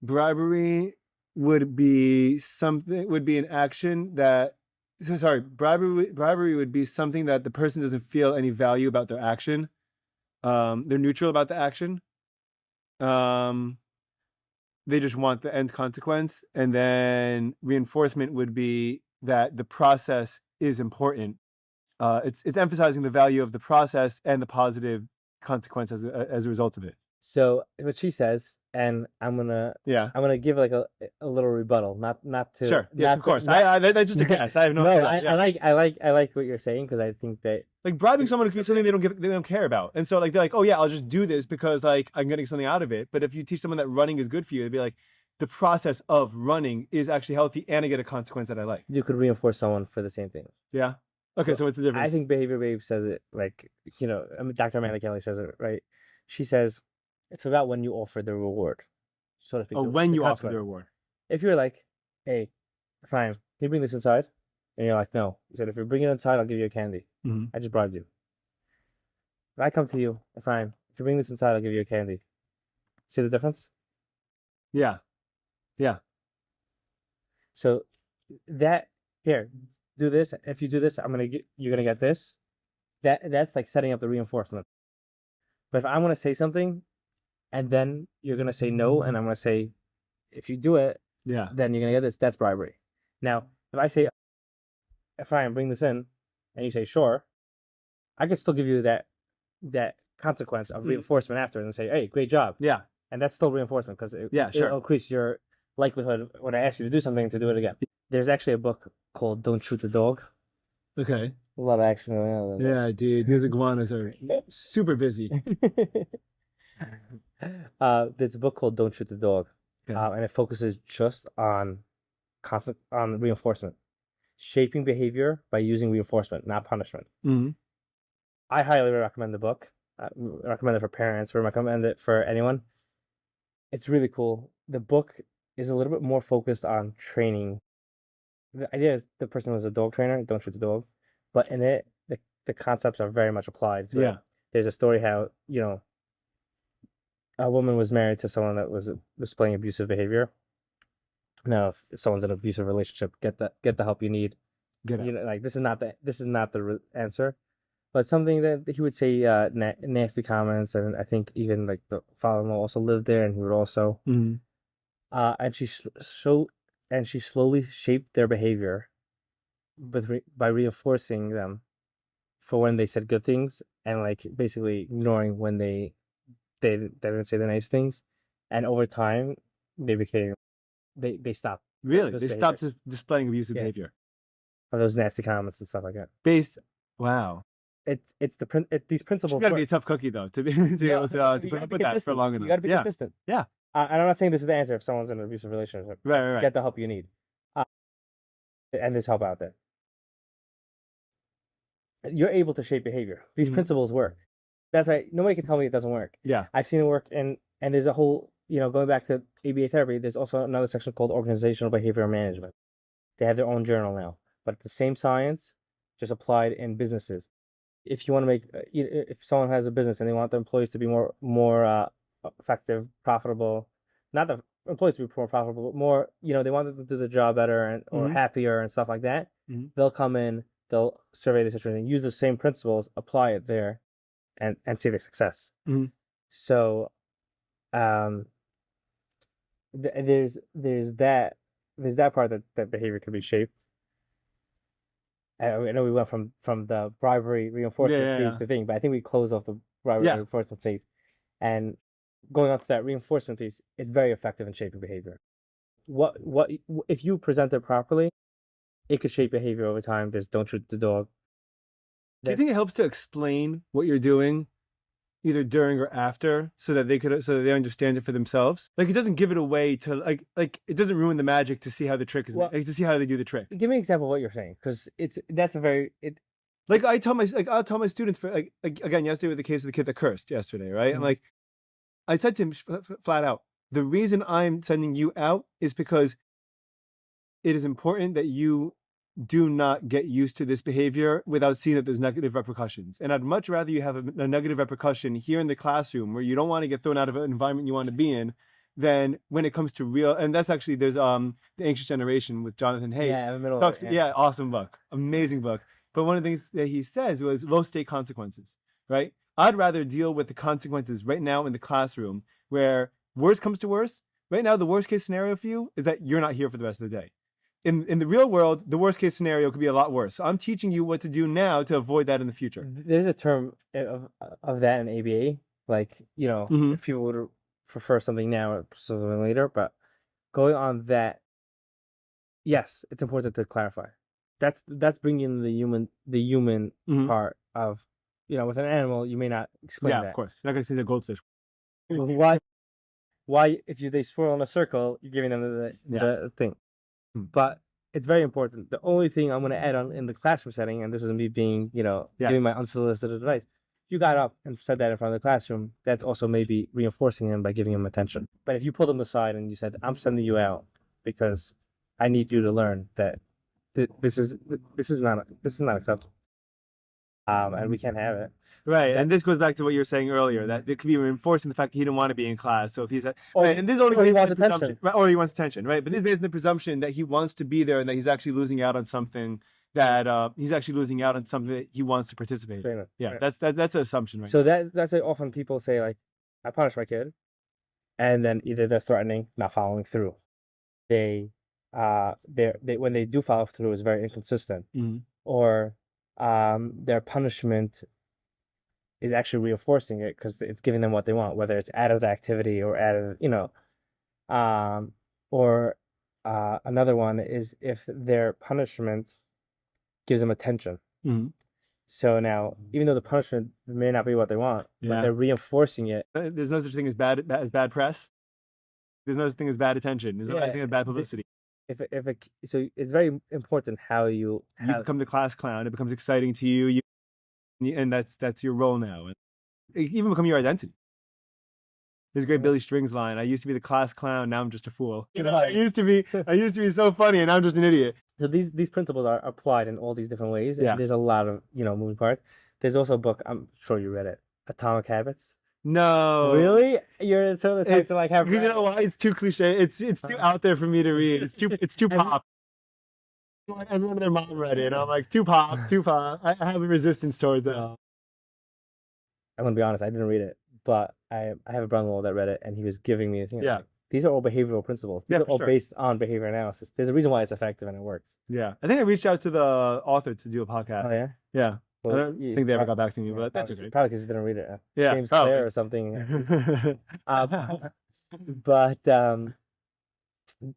Bribery would be an action that. Bribery would be something that the person doesn't feel any value about their action. They're neutral about the action. They just want the end consequence. And then reinforcement would be that the process is important. It's emphasizing the value of the process and the positive consequence as a result of it. So what she says, and I'm gonna give like a little rebuttal, not to Sure. Yes, not of course. to, not, That's just a guess. I have no no, idea. I, Yeah. I like what you're saying because I think that Like bribing someone to do something they don't care about, and so like they're like, oh yeah, I'll just do this because like I'm getting something out of it. But if you teach someone that running is good for you, it'd be like the process of running is actually healthy, and I get a consequence that I like. you could reinforce someone for the same thing. Yeah. Okay. So what's the difference? I think Behavior Babe says it like, Dr. Amanda Kelly says it right. She says it's about when you offer the reward, so to speak. Oh, when you offer the reward. If you're like, hey, fine, can you bring this inside? And you're like, no. He said, if you bring it inside, I'll give you a candy. Mm-hmm. I just bribed you. If I come to you, fine, if you bring this inside, I'll give you a candy. See the difference? Yeah. Yeah. So that here, do this. If you do this, you're gonna get this. That's like setting up the reinforcement. But if I'm gonna say something, and then you're gonna say no, and I'm gonna say, if you do it, Yeah. then you're gonna get this. That's bribery. Now, if I say, fine, bring this in, and you say sure, I could still give you that consequence of reinforcement after, and say, hey, great job. Yeah. And that's still reinforcement because Yeah, sure. it'll increase your likelihood when I ask you to do something to do it again. There's actually a book called Don't Shoot the Dog. Okay. A lot of action going on. Yeah, dude. These iguanas are super busy. There's a book called Don't Shoot the Dog, Okay. and it focuses just on reinforcement, shaping behavior by using reinforcement, not punishment. Mm-hmm. I highly recommend the book. Recommend it for parents. Recommend it for anyone. It's really cool. The book is a little bit more focused on training. The idea is the person was a dog trainer. Don't shoot the dog, but in it, the concepts are very much applied to it. There's a story how a woman was married to someone that was displaying abusive behavior. Now, if someone's in an abusive relationship, get the help you need. Get it. Like this is not the answer, but something that he would say nasty comments, and I think even like the father-in-law also lived there, and he would also. Mm-hmm. And she slowly shaped their behavior, by reinforcing them for when they said good things, and like basically ignoring when they didn't say the nice things, and over time they stopped. Really, those they stopped behaviors. displaying abusive behavior. Of those nasty comments and stuff like that. Wow. It's these principles. You got to be a tough cookie though to be able to put up with that for long enough. You got to be consistent. Yeah. And I'm not saying this is the answer if someone's in an abusive relationship. Right. Get the help you need, and there's help out there. You're able to shape behavior. These principles work. That's right. Nobody can tell me it doesn't work. Yeah. I've seen it work, and there's a whole, going back to ABA therapy, there's also another section called organizational behavior management. They have their own journal now, but it's the same science, just applied in businesses. If you want to make, if someone has a business and they want their employees to be more effective, profitable, not the employees to be more profitable, but more, they want them to do the job better or happier and stuff like that. Mm-hmm. They'll come in, they'll survey the situation, use the same principles, apply it there, and see the success. Mm-hmm. So, there's that part that behavior can be shaped. I know we went from the bribery reinforcement the thing, but I think we closed off the bribery reinforcement piece. And going on to that reinforcement piece, it's very effective in shaping behavior. What if you present it properly, it could shape behavior over time. There's don't shoot the dog. Do you think it helps to explain what you're doing, either during or after, so that they understand it for themselves? Like it doesn't give it away to like it doesn't ruin the magic to see how the trick is to see how they do the trick. Give me an example of what you're saying, because like I'll tell my students for like again yesterday with the case of the kid that cursed yesterday, right? Mm-hmm. And I said to him flat out, the reason I'm sending you out is because it is important that you do not get used to this behavior without seeing that there's negative repercussions. And I'd much rather you have a negative repercussion here in the classroom where you don't want to get thrown out of an environment you want to be in than when it comes to real. And that's actually, there's The Anxious Generation with Jonathan Haidt. Yeah, in the middle of it. Yeah, awesome book. Amazing book. But one of the things that he says was low stake consequences, right? I'd rather deal with the consequences right now in the classroom where worst comes to worst. Right now, the worst case scenario for you is that you're not here for the rest of the day. In the real world, the worst case scenario could be a lot worse. So I'm teaching you what to do now to avoid that in the future. There's a term of that in ABA. Like, Mhm. if people would prefer something now or something later, but going on that, yes, it's important to clarify. That's bringing the human Mhm. part of, with an animal, you may not explain Yeah, of that. course. You're not gonna say the goldfish. Why if they swirl in a circle, you're giving them Yeah. the thing. Hmm. But it's very important. The only thing I'm going to add on in the classroom setting, and this is me being, Yeah. giving my unsolicited advice. If you got up and said that in front of the classroom, that's also maybe reinforcing him by giving him attention. But if you pulled him aside and you said, "I'm sending you out because I need you to learn that this is not acceptable, and we can't have it." Right, That, and this goes back to what you were saying earlier, that it could be reinforcing the fact that he didn't want to be in class. So if he's right, and this is only or he based on wants the presumption, attention. right, or he wants attention, right? But this is based on the presumption that he wants to be there and that he's actually losing out on something that he wants to participate in. Yeah, Right. that's an assumption, right? So that's why often people say, like, I punish my kid, and then either they're threatening, not following through. They when they do follow through is very inconsistent, Mhm. or their punishment is actually reinforcing it because it's giving them what they want, whether it's out of the activity or out of or another one is if their punishment gives them attention. Mhm. So now, even though the punishment may not be what they want, but Yeah. they're reinforcing it. There's no such thing as bad press. There's no such thing as bad attention. There's no such thing as bad publicity. So it's very important how you You become the class clown. It becomes exciting to you, and that's your role now. It can even become your identity. There's a great Billy Strings line. I used to be the class clown. Now I'm just a fool. I used to be so funny, and now I'm just an idiot. So these principles are applied in all these different ways. Yeah. And there's a lot of moving parts. There's also a book. I'm sure you read it, Atomic Habits. No, Really? You're sort of the type to like have. You know why? It's too cliche. It's too out there for me to read. It's too pop. Everyone and their mom read it, and I'm like, too pop. I have a resistance toward that. I'm gonna be honest. I didn't read it, but I have a brother-in-law that read it, and he was giving me. Yeah. Like, these are all behavioral principles. These are all based on behavior analysis. There's a reason why it's effective and it works. Yeah, I think I reached out to the author to do a podcast. Oh yeah. Yeah. Well, I don't think they ever got back to me, but that's okay. Probably because you didn't read it. Yeah, James Clare or something. But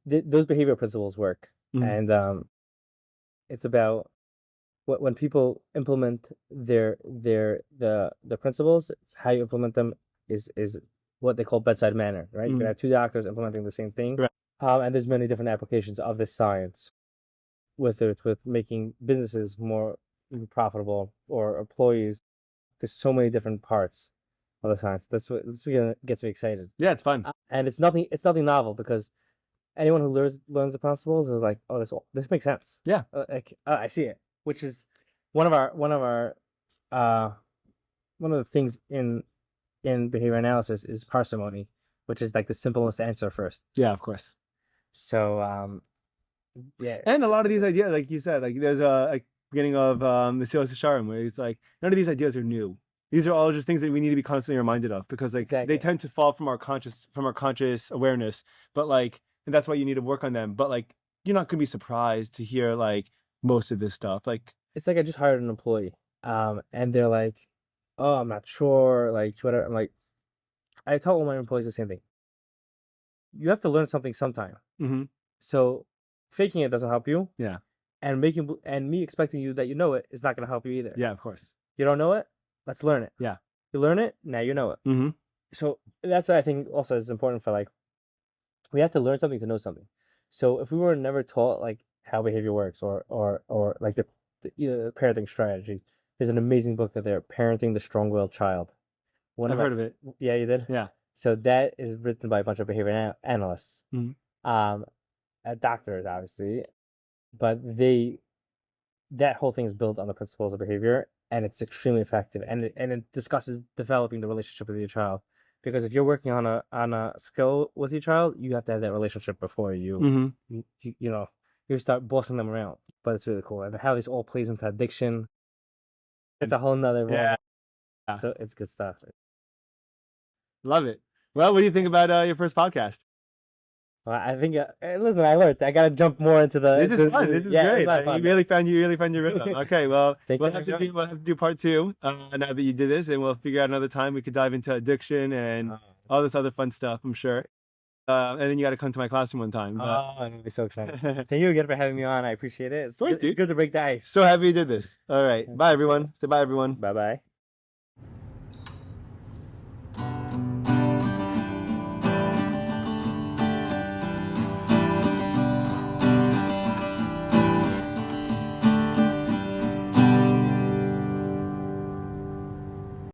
those behavioral principles work, and it's about when people implement the principles. How you implement them is what they call bedside manner, right? You can have two doctors implementing the same thing, right. And there's many different applications of this science, whether it's with making businesses more profitable or employees. There's so many different parts of the science. That's what gets me excited. Yeah, it's fun, and it's nothing novel because anyone who learns the principles is like, oh, this makes sense. Yeah, I see it. Which is one of the things in behavior analysis is parsimony, which is like the simplest answer first. Yeah, of course. So yeah, and a lot of these ideas, like you said, like there's a beginning of the Silas Sharon, where it's like none of these ideas are new. These are all just things that we need to be constantly reminded of because like they tend to fall from our conscious awareness, but like, and that's why you need to work on them. But like, you're not gonna be surprised to hear like most of this stuff. Like it's like I just hired an employee, and they're like, oh, I'm not sure, like whatever. I'm like, I tell all my employees the same thing. You have to learn something sometime. Mm-hmm. So faking it doesn't help you. Yeah. And me expecting you that you know it is not going to help you either. Yeah, of course. You don't know it? Let's learn it. Yeah. You learn it, now you know it. Mm-hmm. So that's what I think also is important for like, we have to learn something to know something. So if we were never taught like how behavior works or like the parenting strategies, there's an amazing book out there, Parenting the Strong-Willed Child. I've heard of it. Yeah, you did? Yeah. So that is written by a bunch of behavior analysts, doctors, obviously, but that whole thing is built on the principles of behavior, and it's extremely effective. And it discusses developing the relationship with your child, because if you're working on a skill with your child, you have to have that relationship before you you start bossing them around. But it's really cool, and how this all plays into addiction. It's a whole nother yeah. So it's good stuff. Love it. Well, what do you think about your first podcast? Well, I think listen, I learned. I gotta jump more into the. This is fun. This is yeah, great. it's a lot of fun. You really found your rhythm. Okay, well, Thanks we'll for have to having do we'll have to do part two now that you did this, and we'll figure out another time we could dive into addiction and me. all this other fun stuff. I'm sure. And then you got to come to my classroom one time. Oh, I'm gonna be so excited. Thank you again for having me on. I appreciate it. Of course, It's good to break the ice. So happy you did this. All right, bye everyone. Say bye everyone. Bye bye.